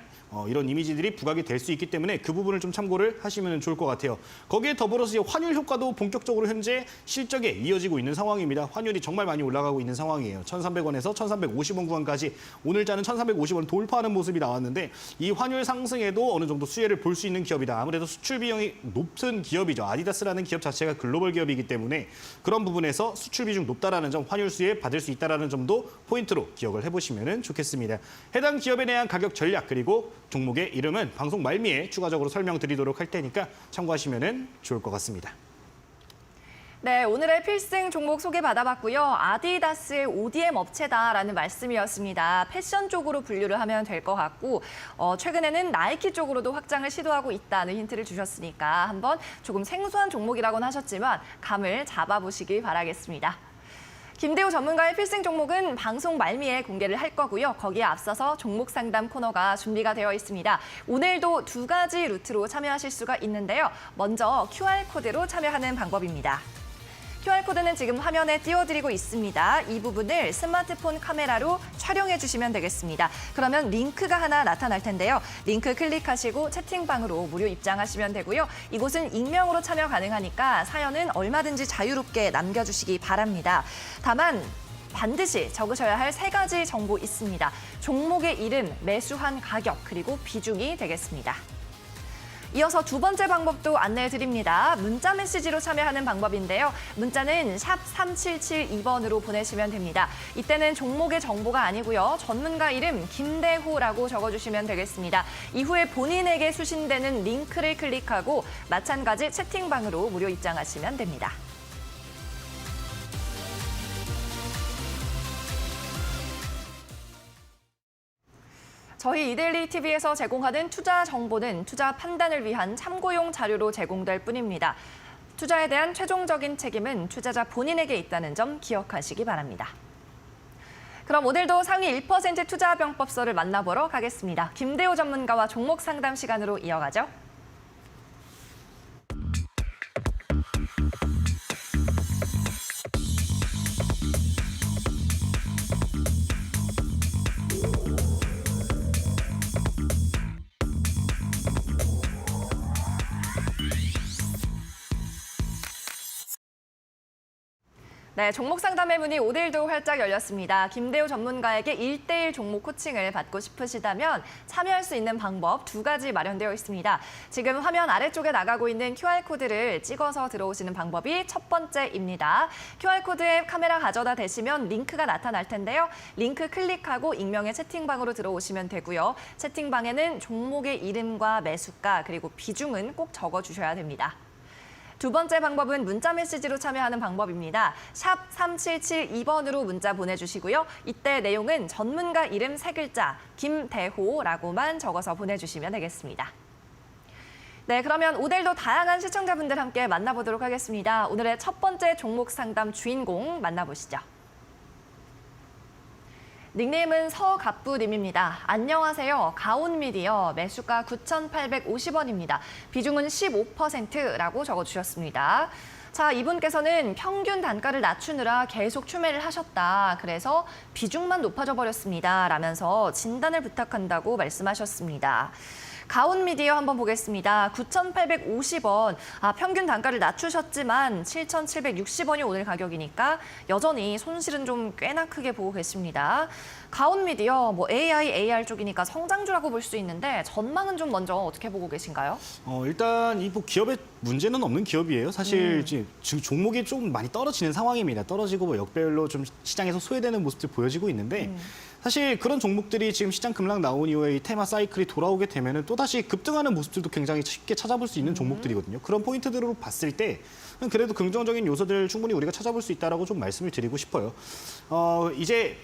이런 이미지들이 부각이 될 수 있기 때문에 그 부분을 좀 참고를 하시면 좋을 것 같아요. 거기에 더불어서 환율 효과도 본격적으로 현재 실적에 이어지고 있는 상황입니다. 환율이 정말 많이 올라가고 있는 상황이에요. 1,300원에서 1,350원 구간까지 오늘자는 1,350원 돌파하는 모습이 나왔는데 이 환율 상승에도 어느 정도 수혜를 볼 수 있는 기업이다. 아무래도 수출 비용이 높은 기업이죠. 아디다스라는 기업 자체가 글로벌 기업이기 때문에 그런 부분에서 수출 비중 높다라는 점, 환율 수혜 받을 수 있다라는 점도 포인트로 기억을 해보시면 좋겠습니다. 해당 기업에 대한 가격 전략 그리고 종목의 이름은 방송 말미에 추가적으로 설명드리도록 할 테니까 참고하시면 좋을 것 같습니다. 네, 오늘의 필승 종목 소개받아봤고요. 아디다스의 ODM 업체다라는 말씀이었습니다. 패션 쪽으로 분류를 하면 될 것 같고 최근에는 나이키 쪽으로도 확장을 시도하고 있다는 힌트를 주셨으니까 한번 조금 생소한 종목이라고는 하셨지만 감을 잡아보시기 바라겠습니다. 김대호 전문가의 필승 종목은 방송 말미에 공개를 할 거고요. 거기에 앞서서 종목 상담 코너가 준비가 되어 있습니다. 오늘도 두 가지 루트로 참여하실 수가 있는데요. 먼저 QR코드로 참여하는 방법입니다. QR코드는 지금 화면에 띄워드리고 있습니다. 이 부분을 스마트폰 카메라로 촬영해 주시면 되겠습니다. 그러면 링크가 하나 나타날 텐데요. 링크 클릭하시고 채팅방으로 무료 입장하시면 되고요. 이곳은 익명으로 참여 가능하니까 사연은 얼마든지 자유롭게 남겨주시기 바랍니다. 다만 반드시 적으셔야 할 세 가지 정보 있습니다. 종목의 이름, 매수한 가격, 그리고 비중이 되겠습니다. 이어서 두 번째 방법도 안내해 드립니다. 문자 메시지로 참여하는 방법인데요. 문자는 샵 3772번으로 보내시면 됩니다. 이때는 종목의 정보가 아니고요. 전문가 이름 김대호라고 적어주시면 되겠습니다. 이후에 본인에게 수신되는 링크를 클릭하고 마찬가지 채팅방으로 무료 입장하시면 됩니다. 저희 이데일리 TV에서 제공하는 투자 정보는 투자 판단을 위한 참고용 자료로 제공될 뿐입니다. 투자에 대한 최종적인 책임은 투자자 본인에게 있다는 점 기억하시기 바랍니다. 그럼 오늘도 상위 1% 투자병법서를 만나보러 가겠습니다. 김대호 전문가와 종목 상담 시간으로 이어가죠. 네, 종목 상담의 문이 오늘도 활짝 열렸습니다. 김대호 전문가에게 1:1 종목 코칭을 받고 싶으시다면 참여할 수 있는 방법 2가지 마련되어 있습니다. 지금 화면 아래쪽에 나가고 있는 QR코드를 찍어서 들어오시는 방법이 첫 번째입니다. QR코드에 카메라 가져다 대시면 링크가 나타날 텐데요. 링크 클릭하고 익명의 채팅방으로 들어오시면 되고요. 채팅방에는 종목의 이름과 매수가 그리고 비중은 꼭 적어주셔야 됩니다. 두 번째 방법은 문자 메시지로 참여하는 방법입니다. 샵 3772번으로 문자 보내주시고요. 이때 내용은 전문가 이름 3글자, 김대호라고만 적어서 보내주시면 되겠습니다. 네, 그러면 오늘도 다양한 시청자분들 함께 만나보도록 하겠습니다. 오늘의 첫 번째 종목 상담 주인공 만나보시죠. 닉네임은 서갑부님입니다. 안녕하세요. 가온미디어 매수가 9,850원입니다. 비중은 15%라고 적어주셨습니다. 자, 이분께서는 평균 단가를 낮추느라 계속 추매를 하셨다. 그래서 비중만 높아져 버렸습니다. 라면서 진단을 부탁한다고 말씀하셨습니다. 가온미디어 한번 보겠습니다. 9,850원. 평균 단가를 낮추셨지만 7,760원이 오늘 가격이니까 여전히 손실은 좀 꽤나 크게 보고 계십니다. 가온미디어 AI, AR 쪽이니까 성장주라고 볼 수 있는데 전망은 좀 먼저 어떻게 보고 계신가요? 일단 이 기업의 문제는 없는 기업이에요. 사실 지금 종목이 좀 많이 떨어지는 상황입니다. 떨어지고 역배열로 좀 시장에서 소외되는 모습들 보여지고 있는데 사실 그런 종목들이 지금 시장 급락 나온 이후에 이 테마 사이클이 돌아오게 되면은 또다시 급등하는 모습들도 굉장히 쉽게 찾아볼 수 있는 종목들이거든요. 그런 포인트들로 봤을 때 그래도 긍정적인 요소들 충분히 우리가 찾아볼 수 있다라고 좀 말씀을 드리고 싶어요. 이제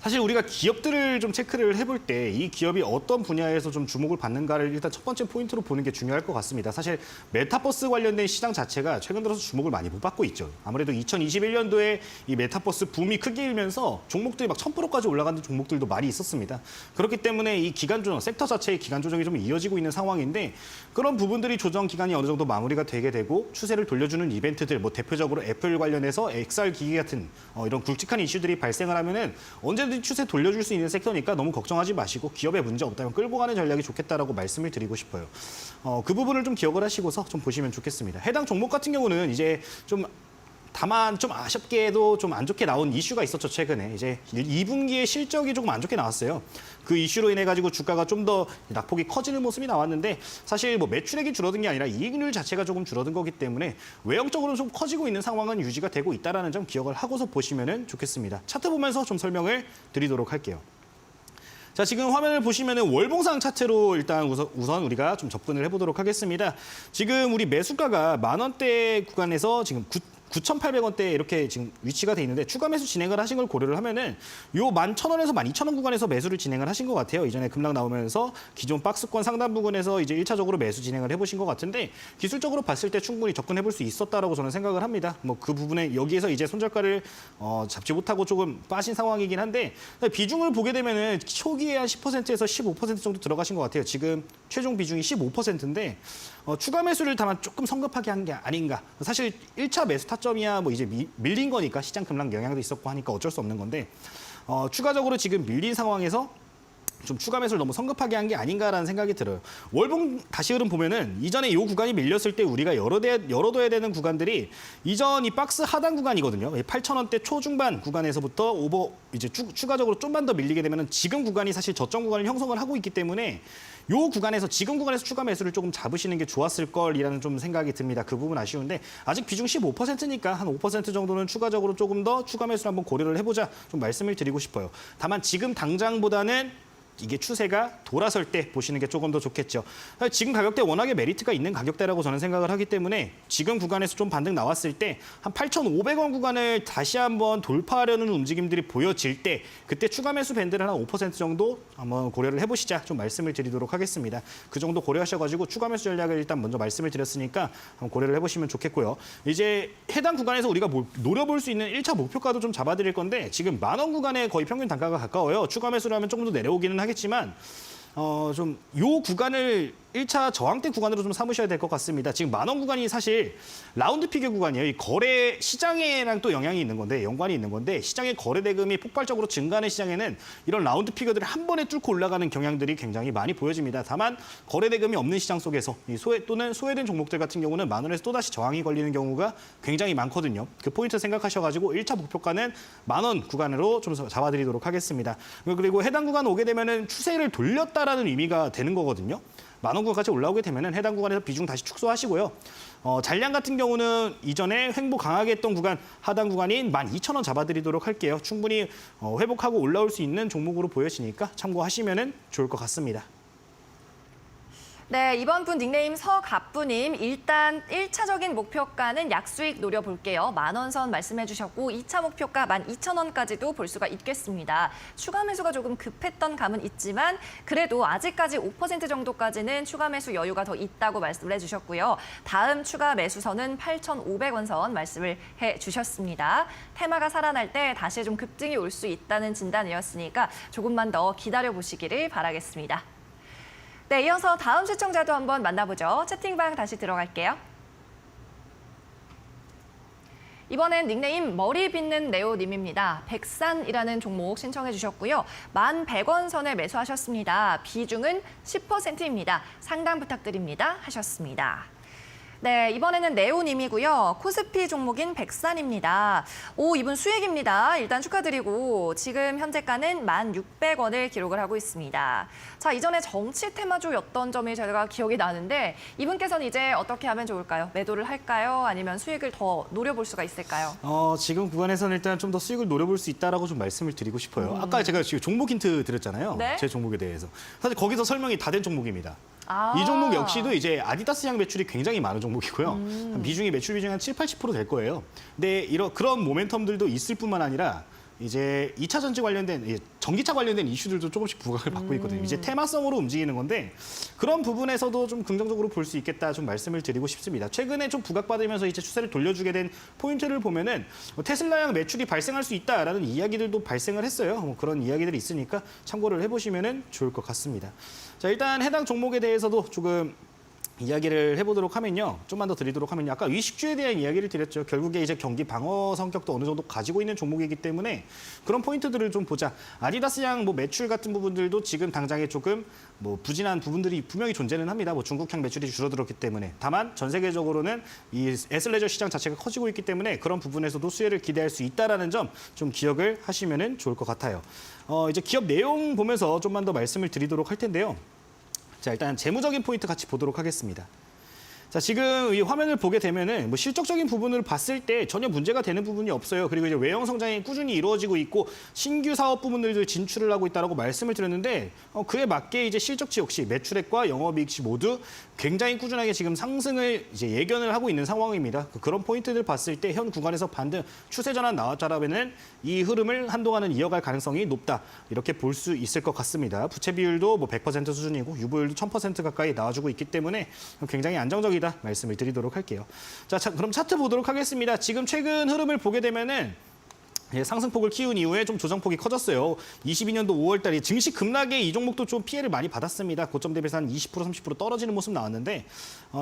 사실 우리가 기업들을 좀 체크를 해볼 때 이 기업이 어떤 분야에서 좀 주목을 받는가를 일단 첫 번째 포인트로 보는 게 중요할 것 같습니다. 사실 메타버스 관련된 시장 자체가 최근 들어서 주목을 많이 못 받고 있죠. 아무래도 2021년도에 이 메타버스 붐이 크게 일면서 종목들이 막 1000%까지 올라가는 종목들도 많이 있었습니다. 그렇기 때문에 이 기간 조정, 섹터 자체의 기간 조정이 좀 이어지고 있는 상황인데 그런 부분들이 조정 기간이 어느 정도 마무리가 되게 되고 추세를 돌려주는 이벤트들, 대표적으로 애플 관련해서 XR 기기 같은 이런 굵직한 이슈들이 발생을 하면은 언제든지 추세 돌려줄 수 있는 섹터니까 너무 걱정하지 마시고 기업에 문제 없다면 끌고 가는 전략이 좋겠다라고 말씀을 드리고 싶어요. 그 부분을 좀 기억을 하시고서 좀 보시면 좋겠습니다. 해당 종목 같은 경우는 이제 좀 다만 좀 아쉽게도 좀 안 좋게 나온 이슈가 있었죠. 최근에 이제 2분기에 실적이 조금 안 좋게 나왔어요. 그 이슈로 인해 가지고 주가가 좀 더 낙폭이 커지는 모습이 나왔는데 사실 매출액이 줄어든 게 아니라 이익률 자체가 조금 줄어든 거기 때문에 외형적으로 좀 커지고 있는 상황은 유지가 되고 있다라는 점 기억을 하고서 보시면 좋겠습니다. 차트 보면서 좀 설명을 드리도록 할게요. 자, 지금 화면을 보시면은 월봉상 차트로 일단 우선 우리가 좀 접근을 해보도록 하겠습니다. 지금 우리 매수가가 10,000원대 구간에서 지금 9,800원대에 이렇게 지금 위치가 돼 있는데 추가 매수 진행을 하신 걸 고려를 하면은 요 11,000원에서 12,000원 구간에서 매수를 진행을 하신 것 같아요. 이전에 급락 나오면서 기존 박스권 상단 부근에서 이제 1차적으로 매수 진행을 해보신 것 같은데 기술적으로 봤을 때 충분히 접근해볼 수 있었다라고 저는 생각을 합니다. 그 부분에 여기에서 이제 손절가를 잡지 못하고 조금 빠진 상황이긴 한데 비중을 보게 되면은 초기에 한 10%에서 15% 정도 들어가신 것 같아요. 지금 최종 비중이 15%인데 추가 매수를 다만 조금 성급하게 한 게 아닌가. 사실 1차 매수 타점이야 이제 밀린 거니까 시장 급락 영향도 있었고 하니까 어쩔 수 없는 건데 추가적으로 지금 밀린 상황에서 좀 추가 매수를 너무 성급하게 한 게 아닌가라는 생각이 들어요. 월봉 다시 흐름 보면은 이전에 이 구간이 밀렸을 때 우리가 열어둬야 되는 구간들이 이전 이 박스 하단 구간이거든요. 8,000원대 초중반 구간에서부터 이제 추가적으로 좀만 더 밀리게 되면은 지금 구간이 사실 저점 구간을 형성을 하고 있기 때문에 지금 구간에서 추가 매수를 조금 잡으시는 게 좋았을 걸이라는 좀 생각이 듭니다. 그 부분 아쉬운데 아직 비중 15%니까 한 5% 정도는 추가적으로 조금 더 추가 매수를 한번 고려를 해보자 좀 말씀을 드리고 싶어요. 다만 지금 당장보다는 이게 추세가 돌아설 때 보시는 게 조금 더 좋겠죠. 지금 가격대 워낙에 메리트가 있는 가격대라고 저는 생각을 하기 때문에 지금 구간에서 좀 반등 나왔을 때 한 8,500원 구간을 다시 한번 돌파하려는 움직임들이 보여질 때 그때 추가 매수 밴드를 한 5% 정도 한번 고려를 해보시자 좀 말씀을 드리도록 하겠습니다. 그 정도 고려하셔가지고 추가 매수 전략을 일단 먼저 말씀을 드렸으니까 한번 고려를 해보시면 좋겠고요. 이제 해당 구간에서 우리가 노려볼 수 있는 1차 목표가도 좀 잡아드릴 건데 지금 10,000원 구간에 거의 평균 단가가 가까워요. 추가 매수를 하면 조금 더 내려오기는 하겠지만 좀 요 구간을 1차 저항대 구간으로 좀 삼으셔야 될 것 같습니다. 지금 10,000원 구간이 사실 라운드 피겨 구간이에요. 이 거래 시장에랑 또 영향이 있는 건데, 연관이 있는 건데, 시장의 거래 대금이 폭발적으로 증가하는 시장에는 이런 라운드 피겨들이 한 번에 뚫고 올라가는 경향들이 굉장히 많이 보여집니다. 다만 거래 대금이 없는 시장 속에서 이 또는 소외된 종목들 같은 경우는 10,000원에서 또다시 저항이 걸리는 경우가 굉장히 많거든요. 그 포인트 생각하셔가지고 1차 목표가는 10,000원 구간으로 좀 잡아드리도록 하겠습니다. 그리고 해당 구간 오게 되면은 추세를 돌렸다라는 의미가 되는 거거든요. 10,000원 구간까지 올라오게 되면 해당 구간에서 비중 다시 축소하시고요. 잔량 같은 경우는 이전에 횡보 강하게 했던 구간, 하단 구간인 12,000원 잡아드리도록 할게요. 충분히 회복하고 올라올 수 있는 종목으로 보여지니까 참고하시면 좋을 것 같습니다. 네, 이번 분 닉네임 서갑부님, 일단 1차적인 목표가는 약수익 노려볼게요. 10,000원 선 말씀해 주셨고 2차 목표가 12,000원까지도 볼 수가 있겠습니다. 추가 매수가 조금 급했던 감은 있지만 그래도 아직까지 5% 정도까지는 추가 매수 여유가 더 있다고 말씀을 해주셨고요. 다음 추가 매수선은 8,500원 선 말씀을 해주셨습니다. 테마가 살아날 때 다시 좀 급등이 올 수 있다는 진단이었으니까 조금만 더 기다려보시기를 바라겠습니다. 네, 이어서 다음 시청자도 한번 만나보죠. 채팅방 다시 들어갈게요. 이번엔 닉네임 머리 빗는 네오님입니다. 백산이라는 종목 신청해 주셨고요. 11,100원 선에 매수하셨습니다. 비중은 10%입니다. 상담 부탁드립니다. 하셨습니다. 네, 이번에는 네오님이고요. 코스피 종목인 백산입니다. 이분 수익입니다. 일단 축하드리고 지금 현재가는 1,600원을 기록을 하고 있습니다. 자, 이전에 정치 테마주였던 점이 제가 기억이 나는데 이분께서는 이제 어떻게 하면 좋을까요? 매도를 할까요? 아니면 수익을 더 노려볼 수가 있을까요? 지금 구간에서는 일단 좀 더 수익을 노려볼 수 있다라고 좀 말씀을 드리고 싶어요. 아까 제가 지금 종목 힌트 드렸잖아요. 네? 제 종목에 대해서. 사실 거기서 설명이 다 된 종목입니다. 아. 이 종목 역시도 이제 아디다스향 매출이 굉장히 많은 종목이고요. 비중이 매출 비중이 한 7, 80% 될 거예요. 근데 그런 모멘텀들도 있을 뿐만 아니라 이제 2차 전지 관련된 전기차 관련된 이슈들도 조금씩 부각을 받고 있거든요. 이제 테마성으로 움직이는 건데 그런 부분에서도 좀 긍정적으로 볼 수 있겠다 좀 말씀을 드리고 싶습니다. 최근에 좀 부각받으면서 이제 추세를 돌려주게 된 포인트를 보면은 테슬라향 매출이 발생할 수 있다라는 이야기들도 발생을 했어요. 그런 이야기들이 있으니까 참고를 해보시면 좋을 것 같습니다. 자, 일단 해당 종목에 대해서도 조금 이야기를 해보도록 하면요. 좀만 더 드리도록 하면요. 아까 의식주에 대한 이야기를 드렸죠. 결국에 이제 경기 방어 성격도 어느 정도 가지고 있는 종목이기 때문에 그런 포인트들을 좀 보자. 아디다스향 매출 같은 부분들도 지금 당장에 조금 부진한 부분들이 분명히 존재는 합니다. 중국향 매출이 줄어들었기 때문에. 다만 전 세계적으로는 이 애슬레저 시장 자체가 커지고 있기 때문에 그런 부분에서도 수혜를 기대할 수 있다라는 점 좀 기억을 하시면 좋을 것 같아요. 이제 기업 내용 보면서 좀만 더 말씀을 드리도록 할 텐데요. 자, 일단 재무적인 포인트 같이 보도록 하겠습니다. 자, 지금 이 화면을 보게 되면은 실적적인 부분을 봤을 때 전혀 문제가 되는 부분이 없어요. 그리고 이제 외형 성장이 꾸준히 이루어지고 있고 신규 사업 부분들도 진출을 하고 있다라고 말씀을 드렸는데 그에 맞게 이제 실적치 역시 매출액과 영업이익치 모두 굉장히 꾸준하게 지금 상승을 이제 예견을 하고 있는 상황입니다. 그런 포인트들 봤을 때 현 구간에서 반등 추세 전환 나왔다라면은 이 흐름을 한동안은 이어갈 가능성이 높다. 이렇게 볼 수 있을 것 같습니다. 부채 비율도 100% 수준이고 유보율도 1000% 가까이 나와주고 있기 때문에 굉장히 안정적이다. 말씀을 드리도록 할게요. 자, 그럼 차트 보도록 하겠습니다. 지금 최근 흐름을 보게 되면은 상승폭을 키운 이후에 좀 조정폭이 커졌어요. 22년도 5월 달에 증시 급락에 이 종목도 좀 피해를 많이 받았습니다. 고점 대비해서 한 20%, 30% 떨어지는 모습 나왔는데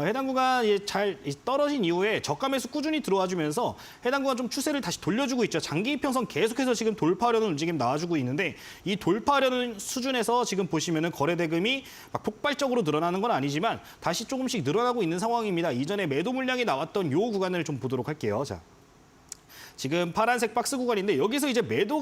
해당 구간 잘 떨어진 이후에 저가 매수 꾸준히 들어와 주면서 해당 구간 좀 추세를 다시 돌려주고 있죠. 장기 이평선 계속해서 지금 돌파하려는 움직임 나와주고 있는데 이 돌파하려는 수준에서 지금 보시면은 거래 대금이 막 폭발적으로 늘어나는 건 아니지만 다시 조금씩 늘어나고 있는 상황입니다. 이전에 매도 물량이 나왔던 요 구간을 좀 보도록 할게요. 자. 지금 파란색 박스 구간인데 여기서 이제 매도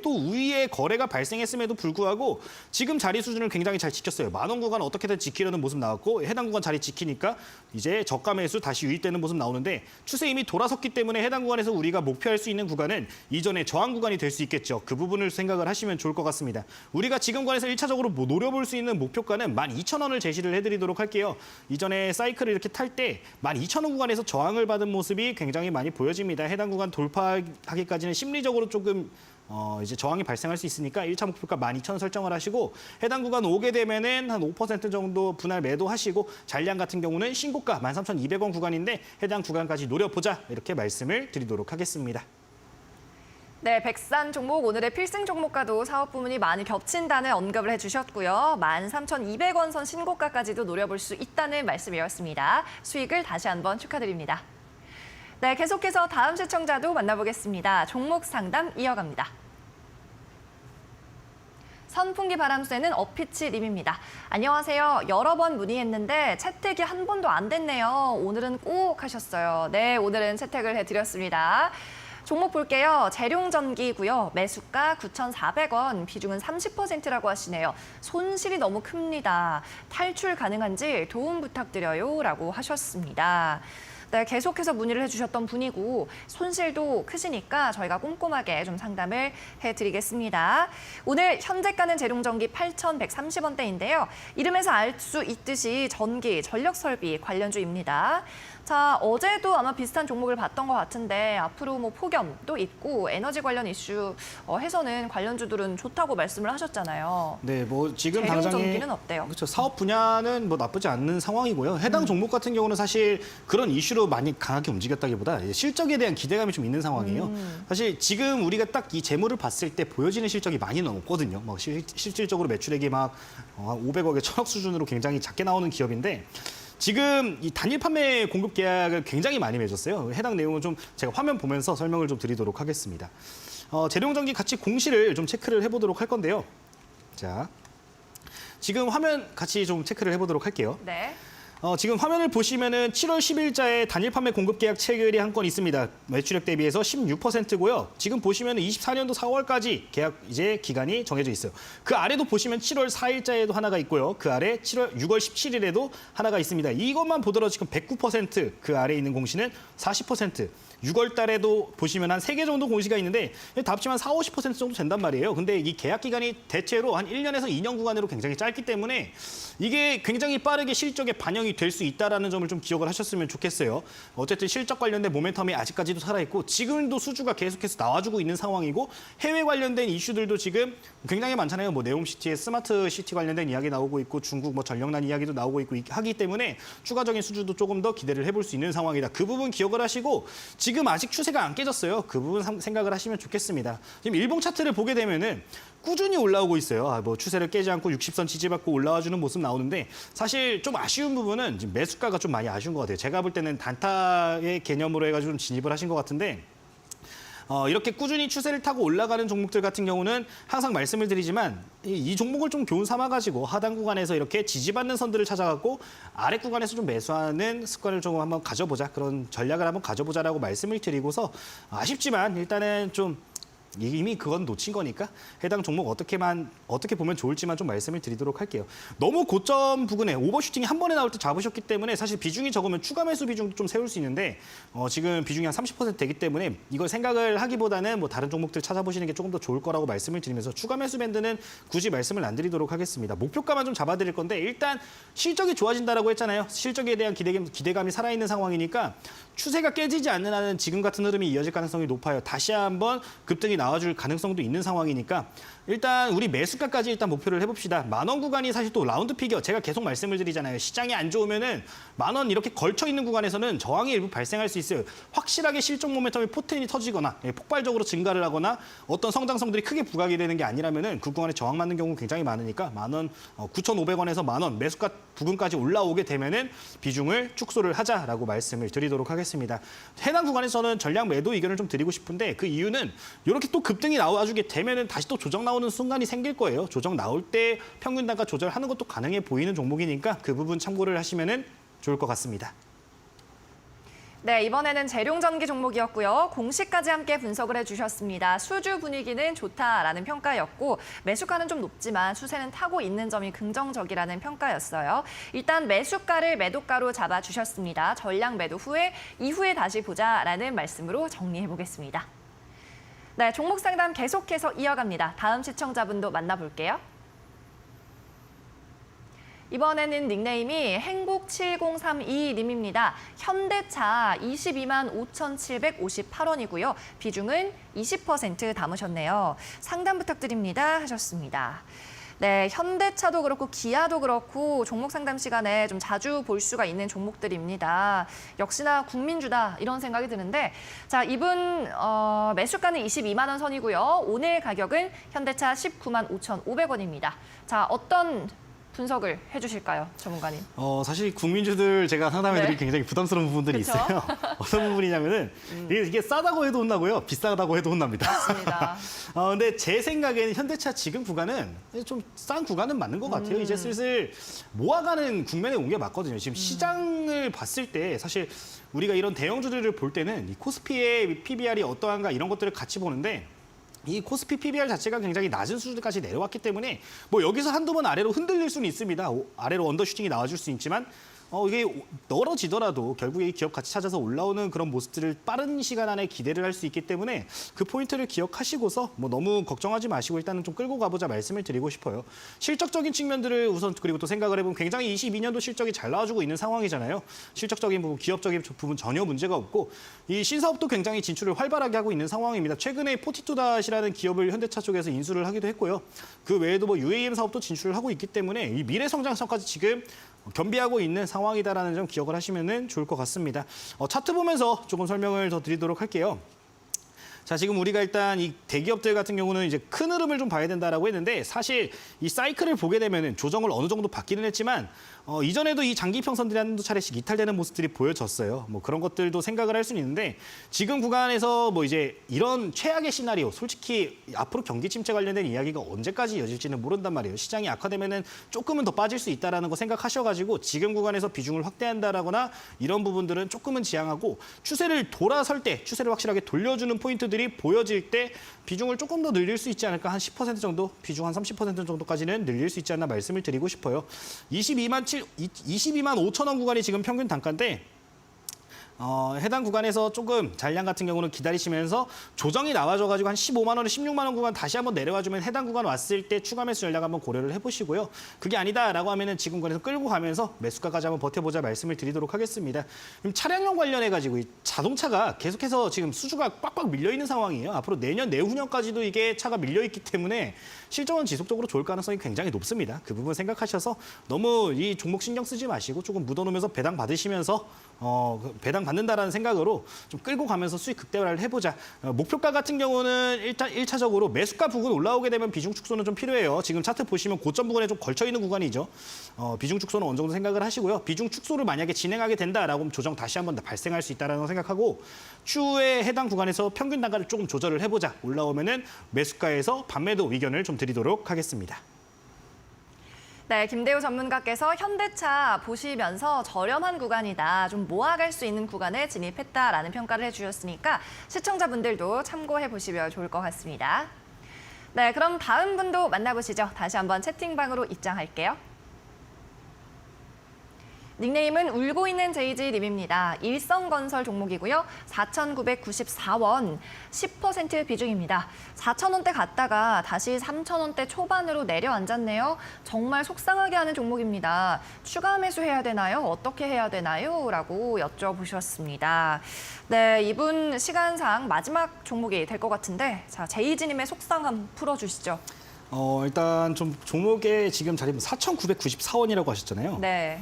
우위에 거래가 발생했음에도 불구하고 지금 자리 수준을 굉장히 잘 지켰어요. 10,000원 구간 어떻게든 지키려는 모습 나왔고 해당 구간 자리 지키니까 이제 저가 매수 다시 유입되는 모습 나오는데 추세 이미 돌아섰기 때문에 해당 구간에서 우리가 목표할 수 있는 구간은 이전에 저항 구간이 될 수 있겠죠. 그 부분을 생각을 하시면 좋을 것 같습니다. 우리가 지금 구간에서 1차적으로 노려볼 수 있는 목표가는 12,000원을 제시를 해드리도록 할게요. 이전에 사이클을 이렇게 탈 때 12,000원 구간에서 저항을 받은 모습이 굉장히 많이 보여집니다. 해당 구간 돌파하기까지는 심리적으로 조금 이제 저항이 발생할 수 있으니까 1차 목표가 12,000원 설정을 하시고 해당 구간 오게 되면은 한 5% 정도 분할 매도하시고 잔량 같은 경우는 신고가 13,200원 구간인데 해당 구간까지 노려보자 이렇게 말씀을 드리도록 하겠습니다. 네, 백산 종목 오늘의 필승 종목과도 사업 부문이 많이 겹친다는 언급을 해주셨고요. 13,200원 선 신고가까지도 노려볼 수 있다는 말씀이었습니다. 수익을 다시 한번 축하드립니다. 네, 계속해서 다음 시청자도 만나보겠습니다. 종목 상담 이어갑니다. 선풍기 바람 쐬는 어피치님입니다. 안녕하세요. 여러 번 문의했는데 채택이 한 번도 안 됐네요. 오늘은 꼭 하셨어요. 네, 오늘은 채택을 해드렸습니다. 종목 볼게요. 재룡전기고요. 매수가 9,400원, 비중은 30%라고 하시네요. 손실이 너무 큽니다. 탈출 가능한지 도움 부탁드려요. 라고 하셨습니다. 네, 계속해서 문의를 해주셨던 분이고 손실도 크시니까 저희가 꼼꼼하게 좀 상담을 해드리겠습니다. 오늘 현재가는 재룡전기 8,130원대인데요. 이름에서 알 수 있듯이 전기, 전력설비 관련주입니다. 자, 어제도 아마 비슷한 종목을 봤던 것 같은데 앞으로 뭐 폭염도 있고 에너지 관련 이슈 해서는 관련주들은 좋다고 말씀을 하셨잖아요. 네, 뭐 지금 당장에 재룡전기는 어때요? 그렇죠. 사업 분야는 뭐 나쁘지 않는 상황이고요. 해당 종목 같은 경우는 사실 그런 이슈로 많이 강하게 움직였다기보다 실적에 대한 기대감이 좀 있는 상황이에요. 사실 지금 우리가 딱 이 재물을 봤을 때 보여지는 실적이 많이 넘었거든요. 막 실질적으로 매출액이 막 500억에 1,000억 수준으로 굉장히 작게 나오는 기업인데 지금 이 단일 판매 공급 계약을 굉장히 많이 맺었어요. 해당 내용은 좀 제가 화면 보면서 설명을 좀 드리도록 하겠습니다. 재룡전기 같이 공시를 좀 체크를 해보도록 할 건데요. 자, 지금 화면 같이 좀 체크를 해보도록 할게요. 네. 지금 화면을 보시면은 7월 10일자에 단일 판매 공급 계약 체결이 한 건 있습니다. 매출액 대비해서 16%고요. 지금 보시면은 24년도 4월까지 계약 이제 기간이 정해져 있어요. 그 아래도 보시면 7월 4일자에도 하나가 있고요. 그 아래 6월 17일에도 하나가 있습니다. 이것만 보더라도 지금 109%, 그 아래에 있는 공시는 40%. 6월 달에도 보시면 한 3개 정도 공시가 있는데 다 합치면 40~50% 정도 된단 말이에요. 근데 이 계약 기간이 대체로 한 1년에서 2년 구간으로 굉장히 짧기 때문에 이게 굉장히 빠르게 실적에 반영이 될 수 있다는 점을 좀 기억을 하셨으면 좋겠어요. 어쨌든 실적 관련된 모멘텀이 아직까지도 살아있고 지금도 수주가 계속해서 나와주고 있는 상황이고 해외 관련된 이슈들도 지금 굉장히 많잖아요. 뭐 네옴시티의 스마트시티 관련된 이야기 나오고 있고 중국 뭐 전력난 이야기도 나오고 있고 하기 때문에 추가적인 수주도 조금 더 기대를 해볼 수 있는 상황이다. 그 부분 기억을 하시고 지금 아직 추세가 안 깨졌어요. 그 부분 생각을 하시면 좋겠습니다. 지금 일봉 차트를 보게 되면은 꾸준히 올라오고 있어요. 뭐 추세를 깨지 않고 60선 지지받고 올라와주는 모습 나오는데 사실 좀 아쉬운 부분은 지금 매수가가 좀 많이 아쉬운 것 같아요. 제가 볼 때는 단타의 개념으로 해가지고 좀 진입을 하신 것 같은데 이렇게 꾸준히 추세를 타고 올라가는 종목들 같은 경우는 항상 말씀을 드리지만 이 종목을 좀 교훈 삼아가지고 하단 구간에서 이렇게 지지받는 선들을 찾아갖고 아래 구간에서 좀 매수하는 습관을 조금 한번 가져보자. 그런 전략을 한번 가져보자라고 말씀을 드리고서 아쉽지만 일단은 좀 이미 그건 놓친 거니까 해당 종목 어떻게 보면 좋을지만 좀 말씀을 드리도록 할게요. 너무 고점 부근에 오버슈팅이 한 번에 나올 때 잡으셨기 때문에 사실 비중이 적으면 추가 매수 비중도 좀 세울 수 있는데 지금 비중이 한 30% 되기 때문에 이걸 생각을 하기보다는 뭐 다른 종목들 찾아보시는 게 조금 더 좋을 거라고 말씀을 드리면서 추가 매수 밴드는 굳이 말씀을 안 드리도록 하겠습니다. 목표가만 좀 잡아드릴 건데 일단 실적이 좋아진다라고 했잖아요. 실적에 대한 기대감이 살아있는 상황이니까 추세가 깨지지 않는 한은 지금 같은 흐름이 이어질 가능성이 높아요. 다시 한번 급등이 나와줄 가능성도 있는 상황이니까 일단 우리 매수가까지 일단 목표를 해봅시다. 10,000원 구간이 사실 또 라운드 피겨 제가 계속 말씀을 드리잖아요. 시장이 안 좋으면은 10,000원 이렇게 걸쳐 있는 구간에서는 저항이 일부 발생할 수 있어요. 확실하게 실적 모멘텀이 포텐이 터지거나 폭발적으로 증가를 하거나 어떤 성장성들이 크게 부각이 되는 게 아니라면은 그 구간에 저항 맞는 경우 굉장히 많으니까 10,000원, 9,500원에서 10,000원 매수가 부근까지 올라오게 되면은 비중을 축소를 하자라고 말씀을 드리도록 하겠습니다. 해당 구간에서는 전략 매도 의견을 좀 드리고 싶은데 그 이유는 이렇게 또 급등이 나와주게 되면은 다시 또 조정 나오는 순간이 생길 거예요. 조정 나올 때 평균 단가 조절하는 것도 가능해 보이는 종목이니까 그 부분 참고를 하시면은 좋을 것 같습니다. 네, 이번에는 재룡전기 종목이었고요. 공시까지 함께 분석을 해주셨습니다. 수주 분위기는 좋다라는 평가였고 매수가는 좀 높지만 수세는 타고 있는 점이 긍정적이라는 평가였어요. 일단 매수가를 매도가로 잡아주셨습니다. 전량 매도 후에 이후에 다시 보자라는 말씀으로 정리해보겠습니다. 네, 종목 상담 계속해서 이어갑니다. 다음 시청자분도 만나볼게요. 이번에는 닉네임이 행복7032님입니다. 현대차 22만 5,758원이고요. 비중은 20% 담으셨네요. 상담 부탁드립니다 하셨습니다. 네, 현대차도 그렇고 기아도 그렇고 종목 상담 시간에 좀 자주 볼 수가 있는 종목들입니다. 역시나 국민주다 이런 생각이 드는데 자, 이분 매수가는 22만 원 선이고요. 오늘 가격은 현대차 19만 5,500원입니다. 자, 어떤 분석을 해주실까요, 전문가님? 사실 국민주들 제가 상담해드리기 네. 굉장히 부담스러운 부분들이 그쵸? 있어요. 어떤 부분이냐면은 이게 싸다고 해도 혼나고요, 비싸다고 해도 혼납니다. 맞습니다. 근데 제 생각에는 현대차 지금 구간은 좀 싼 구간은 맞는 것 같아요. 이제 슬슬 모아가는 국면에 온 게 맞거든요. 지금 시장을 봤을 때 사실 우리가 이런 대형주들을 볼 때는 이 코스피의 PBR이 어떠한가 이런 것들을 같이 보는데 이 코스피 PBR 자체가 굉장히 낮은 수준까지 내려왔기 때문에 뭐 여기서 한두 번 아래로 흔들릴 수는 있습니다. 아래로 언더슈팅이 나와줄 수 있지만 이게 떨어지더라도 결국에 이 기업 같이 찾아서 올라오는 그런 모습들을 빠른 시간 안에 기대를 할 수 있기 때문에 그 포인트를 기억하시고서 뭐 너무 걱정하지 마시고 일단은 좀 끌고 가보자 말씀을 드리고 싶어요. 실적적인 측면들을 우선 그리고 또 생각을 해보면 굉장히 22년도 실적이 잘 나와주고 있는 상황이잖아요. 실적적인 부분, 기업적인 부분 전혀 문제가 없고 이 신사업도 굉장히 진출을 활발하게 하고 있는 상황입니다. 최근에 포티투닷이라는 기업을 현대차 쪽에서 인수를 하기도 했고요. 그 외에도 뭐 UAM 사업도 진출을 하고 있기 때문에 이 미래 성장성까지 지금 겸비하고 있는 상황이다라는 점 기억을 하시면 좋을 것 같습니다. 차트 보면서 조금 설명을 더 드리도록 할게요. 자, 지금 우리가 일단 이 대기업들 같은 경우는 이제 큰 흐름을 좀 봐야 된다라고 했는데 사실 이 사이클을 보게 되면은 조정을 어느 정도 받기는 했지만 이전에도 이 장기 평선들이 한두 차례씩 이탈되는 모습들이 보여졌어요. 뭐 그런 것들도 생각을 할 수는 있는데 지금 구간에서 뭐 이제 이런 최악의 시나리오, 솔직히 앞으로 경기 침체 관련된 이야기가 언제까지 이어질지는 모른단 말이에요. 시장이 악화되면은 조금은 더 빠질 수 있다라는 거 생각하셔가지고 지금 구간에서 비중을 확대한다라거나 이런 부분들은 조금은 지양하고 추세를 돌아설 때, 추세를 확실하게 돌려주는 포인트들이 보여질 때 비중을 조금 더 늘릴 수 있지 않을까, 한 10% 정도, 비중 한 30% 정도까지는 늘릴 수 있지 않나 말씀을 드리고 싶어요. 22만 5천 원 구간이 지금 평균 단가인데 해당 구간에서 조금 잔량 같은 경우는 기다리시면서 조정이 나와줘가지고 한 15만 원, 16만 원 구간 다시 한번 내려와주면 해당 구간 왔을 때 추가 매수 전략 한번 고려를 해보시고요. 그게 아니다라고 하면은 지금 구간에서 끌고 가면서 매수가까지 한번 버텨보자 말씀을 드리도록 하겠습니다. 지금 차량용 관련해가지고 이 자동차가 계속해서 지금 수주가 꽉꽉 밀려있는 상황이에요. 앞으로 내년, 내후년까지도 이게 차가 밀려있기 때문에 실적은 지속적으로 좋을 가능성이 굉장히 높습니다. 그 부분 생각하셔서 너무 이 종목 신경 쓰지 마시고 조금 묻어놓으면서 배당 받으시면서 배당 받는다라는 생각으로 좀 끌고 가면서 수익 극대화를 해보자. 목표가 같은 경우는 일단 1차적으로 매수가 부근 올라오게 되면 비중 축소는 좀 필요해요. 지금 차트 보시면 고점 부근에 좀 걸쳐 있는 구간이죠. 비중 축소는 어느 정도 생각을 하시고요. 비중 축소를 만약에 진행하게 된다라고 하면 조정 다시 한번 발생할 수 있다는 생각하고 추후에 해당 구간에서 평균 단가를 조금 조절을 해보자. 올라오면은 매수가에서 반매도 의견을 좀 드리도록 하겠습니다. 네, 김대우 전문가께서 현대차 보시면서 저렴한 구간이다, 좀 모아갈 수 있는 구간에 진입했다라는 평가를 해주셨으니까 시청자분들도 참고해 보시면 좋을 것 같습니다. 네, 그럼 다음 분도 만나보시죠. 다시 한번 채팅방으로 입장할게요. 닉네임은 울고 있는 제이지님입니다. 일성건설 종목이고요. 4,994원, 10% 비중입니다. 4,000원대 갔다가 다시 3,000원대 초반으로 내려앉았네요. 정말 속상하게 하는 종목입니다. 추가 매수해야 되나요? 어떻게 해야 되나요? 라고 여쭤보셨습니다. 네, 이분 시간상 마지막 종목이 될 것 같은데 자, 제이지님의 속상함 풀어주시죠. 일단 좀 종목의 지금 자리 4,994원이라고 하셨잖아요. 네.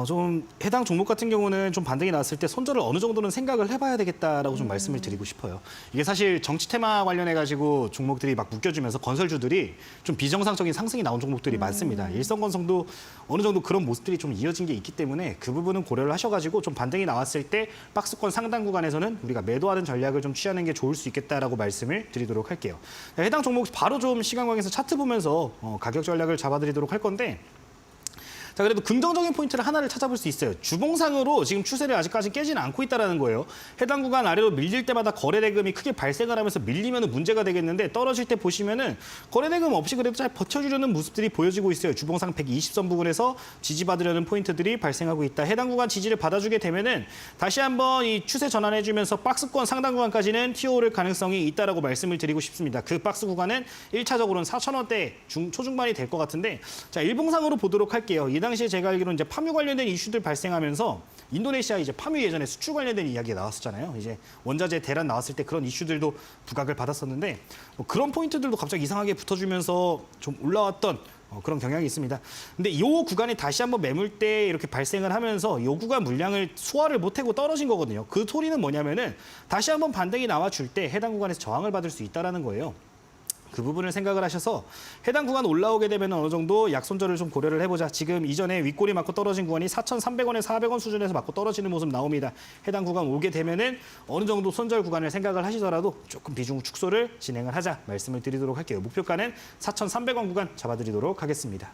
좀 해당 종목 같은 경우는 좀 반등이 나왔을 때 손절을 어느 정도는 생각을 해봐야 되겠다라고 좀 말씀을 드리고 싶어요. 이게 사실 정치 테마 관련해가지고 종목들이 막 묶여주면서 건설주들이 좀 비정상적인 상승이 나온 종목들이 많습니다. 일성건설도 어느 정도 그런 모습들이 좀 이어진 게 있기 때문에 그 부분은 고려를 하셔가지고 좀 반등이 나왔을 때 박스권 상단 구간에서는 우리가 매도하는 전략을 좀 취하는 게 좋을 수 있겠다라고 말씀을 드리도록 할게요. 해당 종목 바로 좀 시간광에서 차트 보면서 가격 전략을 잡아드리도록 할 건데 자, 그래도 긍정적인 포인트를 하나를 찾아볼 수 있어요. 주봉상으로 지금 추세를 아직까지 깨지는 않고 있다는 거예요. 해당 구간 아래로 밀릴 때마다 거래대금이 크게 발생을 하면서 밀리면 문제가 되겠는데 떨어질 때 보시면은 거래대금 없이 그래도 잘 버텨주려는 모습들이 보여지고 있어요. 주봉상 120선 부근에서 지지받으려는 포인트들이 발생하고 있다. 해당 구간 지지를 받아주게 되면은 다시 한번 이 추세 전환해주면서 박스권 상단 구간까지는 튀어오를 가능성이 있다라고 말씀을 드리고 싶습니다. 그 박스 구간은 1차적으로는 4,000원대 초중반이 될 것 같은데 자, 일봉상으로 보도록 할게요. 이 당시에 제가 알기로는 이제 파묘 관련된 이슈들 발생하면서 인도네시아 이제 파묘 예전에 수출 관련된 이야기가 나왔었잖아요. 이제 원자재 대란 나왔을 때 그런 이슈들도 부각을 받았었는데 뭐 그런 포인트들도 갑자기 이상하게 붙어주면서 좀 올라왔던 그런 경향이 있습니다. 근데 이 구간이 다시 한번 매물대 이렇게 발생을 하면서 이 구간 물량을 소화를 못하고 떨어진 거거든요. 그 소리는 뭐냐면은 다시 한번 반등이 나와줄 때 해당 구간에서 저항을 받을 수 있다는 거예요. 그 부분을 생각을 하셔서 해당 구간 올라오게 되면 어느 정도 약손절을 좀 고려를 해보자. 지금 이전에 윗골이 맞고 떨어진 구간이 4,300원에 400원 수준에서 맞고 떨어지는 모습 나옵니다. 해당 구간 오게 되면은 어느 정도 손절 구간을 생각을 하시더라도 조금 비중 축소를 진행을 하자 말씀을 드리도록 할게요. 목표가는 4,300원 구간 잡아드리도록 하겠습니다.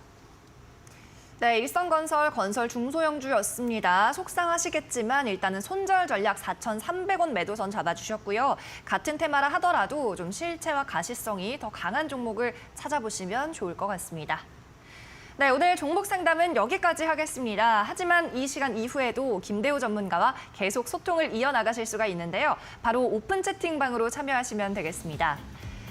네, 일성건설 건설 중소형주였습니다. 속상하시겠지만 일단은 손절 전략 4,300원 매도선 잡아주셨고요. 같은 테마라 하더라도 좀 실체와 가시성이 더 강한 종목을 찾아보시면 좋을 것 같습니다. 네, 오늘 종목 상담은 여기까지 하겠습니다. 하지만 이 시간 이후에도 김대우 전문가와 계속 소통을 이어나가실 수가 있는데요. 바로 오픈 채팅방으로 참여하시면 되겠습니다.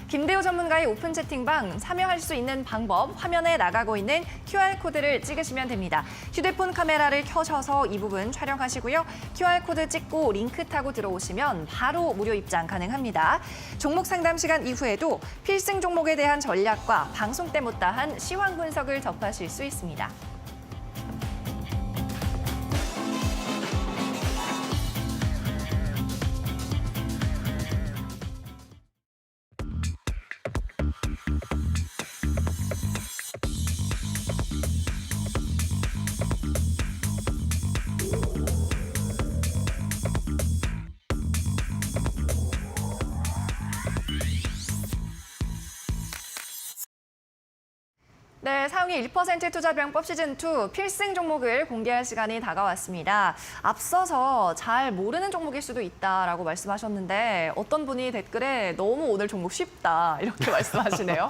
김대우 전문가의 오픈 채팅방 참여할 수 있는 방법 화면에 나가고 있는 QR코드를 찍으시면 됩니다. 휴대폰 카메라를 켜셔서 이 부분 촬영하시고요. QR코드 찍고 링크 타고 들어오시면 바로 무료 입장 가능합니다. 종목 상담 시간 이후에도 필승 종목에 대한 전략과 방송 때 못다한 시황 분석을 접하실 수 있습니다. 네, 상위 1% 투자병법 시즌2 필승 종목을 공개할 시간이 다가왔습니다. 앞서서 잘 모르는 종목일 수도 있다라고 말씀하셨는데 어떤 분이 댓글에 너무 오늘 종목 쉽다 이렇게 말씀하시네요.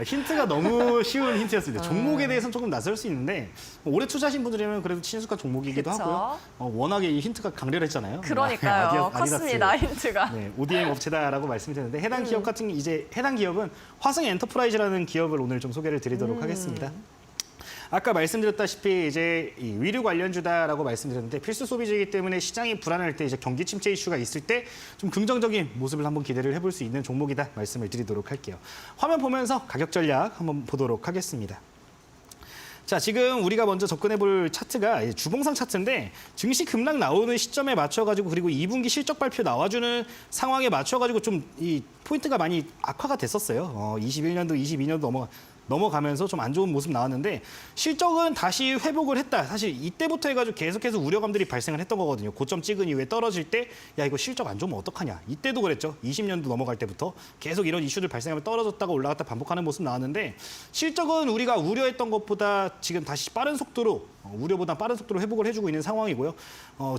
힌트가 너무 쉬운 힌트였습니다. 종목에 대해서는 조금 낯설 수 있는데 오래 투자하신 분들이면 그래도 친숙한 종목이기도 그쵸? 하고요. 워낙에 이 힌트가 강렬했잖아요. 그러니까요. 아디다스. 컸습니다, 힌트가. 네, ODM 업체다라고 말씀드렸는데 해당 기업 같은 이제 해당 기업은 화승 엔터프라이즈라는 기업을 오늘 좀 소개를 드리도록 하겠습니다. 아까 말씀드렸다시피 이제 이 위류 관련주다라고 말씀드렸는데 필수 소비재이기 때문에 시장이 불안할 때 이제 경기 침체 이슈가 있을 때 좀 긍정적인 모습을 한번 기대를 해볼 수 있는 종목이다 말씀을 드리도록 할게요. 화면 보면서 가격 전략 한번 보도록 하겠습니다. 자, 지금 우리가 먼저 접근해 볼 차트가 주봉상 차트인데 증시 급락 나오는 시점에 맞춰가지고 그리고 2분기 실적 발표 나와주는 상황에 맞춰가지고 좀 이 포인트가 많이 악화가 됐었어요. 21년도, 22년도 넘어가면서 좀 안 좋은 모습 나왔는데 실적은 다시 회복을 했다. 사실 이때부터 해가지고 계속해서 우려감들이 발생을 했던 거거든요. 고점 찍은 이후에 떨어질 때 야 이거 실적 안 좋으면 어떡하냐. 이때도 그랬죠. 20년도 넘어갈 때부터 계속 이런 이슈들 발생하면 떨어졌다가 올라갔다 반복하는 모습 나왔는데 실적은 우리가 우려했던 것보다 지금 다시 빠른 속도로 우려보다 빠른 속도로 회복을 해주고 있는 상황이고요.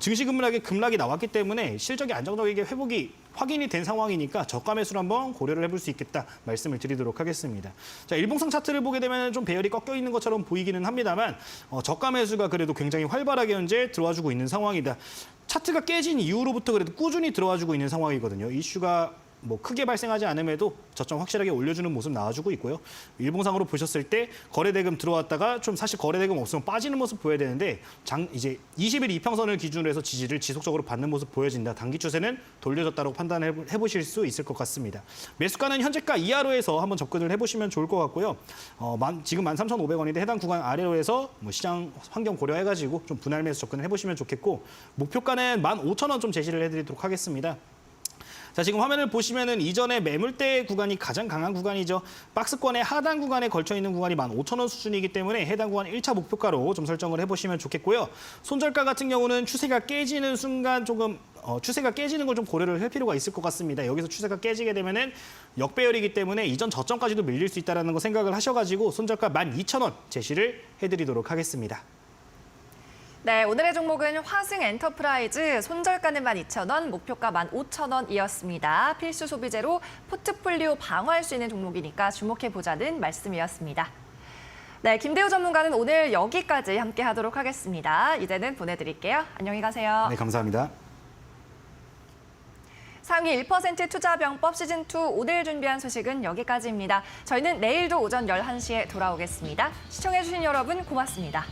증시 급락이 나왔기 때문에 실적이 안정적이게 회복이 확인이 된 상황이니까 저가 매수를 한번 고려를 해볼 수 있겠다 말씀을 드리도록 하겠습니다. 자, 일봉상 차트를 보게 되면 좀 배열이 꺾여 있는 것처럼 보이기는 합니다만 저가 매수가 그래도 굉장히 활발하게 현재 들어와주고 있는 상황이다. 차트가 깨진 이후로부터 그래도 꾸준히 들어와주고 있는 상황이거든요. 이슈가 뭐 크게 발생하지 않음에도 저점 확실하게 올려주는 모습 나와주고 있고요. 일봉상으로 보셨을 때 거래대금 들어왔다가 좀 사실 거래대금 없으면 빠지는 모습 보여야 되는데 이제 20일 이평선을 기준으로 해서 지지를 지속적으로 받는 모습 보여진다. 단기 추세는 돌려졌다고 판단해 보실 수 있을 것 같습니다. 매수가는 현재가 이하로 해서 한번 접근을 해보시면 좋을 것 같고요. 지금 13,500원인데 해당 구간 아래로 해서 뭐 시장 환경 고려해가지고 좀 분할 매수 접근을 해보시면 좋겠고 목표가는 15,000원 좀 제시를 해드리도록 하겠습니다. 자, 지금 화면을 보시면은 이전에 매물대 구간이 가장 강한 구간이죠. 박스권의 하단 구간에 걸쳐 있는 구간이 15,000원 수준이기 때문에 해당 구간 1차 목표가로 좀 설정을 해보시면 좋겠고요. 손절가 같은 경우는 추세가 깨지는 순간 조금 추세가 깨지는 걸 좀 고려를 할 필요가 있을 것 같습니다. 여기서 추세가 깨지게 되면은 역배열이기 때문에 이전 저점까지도 밀릴 수 있다는 거 생각을 하셔가지고 손절가 12,000원 제시를 해드리도록 하겠습니다. 네, 오늘의 종목은 화승 엔터프라이즈, 손절가는 12,000원, 목표가 15,000원이었습니다. 필수 소비재로 포트폴리오 방어할 수 있는 종목이니까 주목해보자는 말씀이었습니다. 네, 김대우 전문가는 오늘 여기까지 함께하도록 하겠습니다. 이제는 보내드릴게요. 안녕히 가세요. 네, 감사합니다. 상위 1% 투자병법 시즌2 오늘 준비한 소식은 여기까지입니다. 저희는 내일도 오전 11시에 돌아오겠습니다. 시청해주신 여러분 고맙습니다.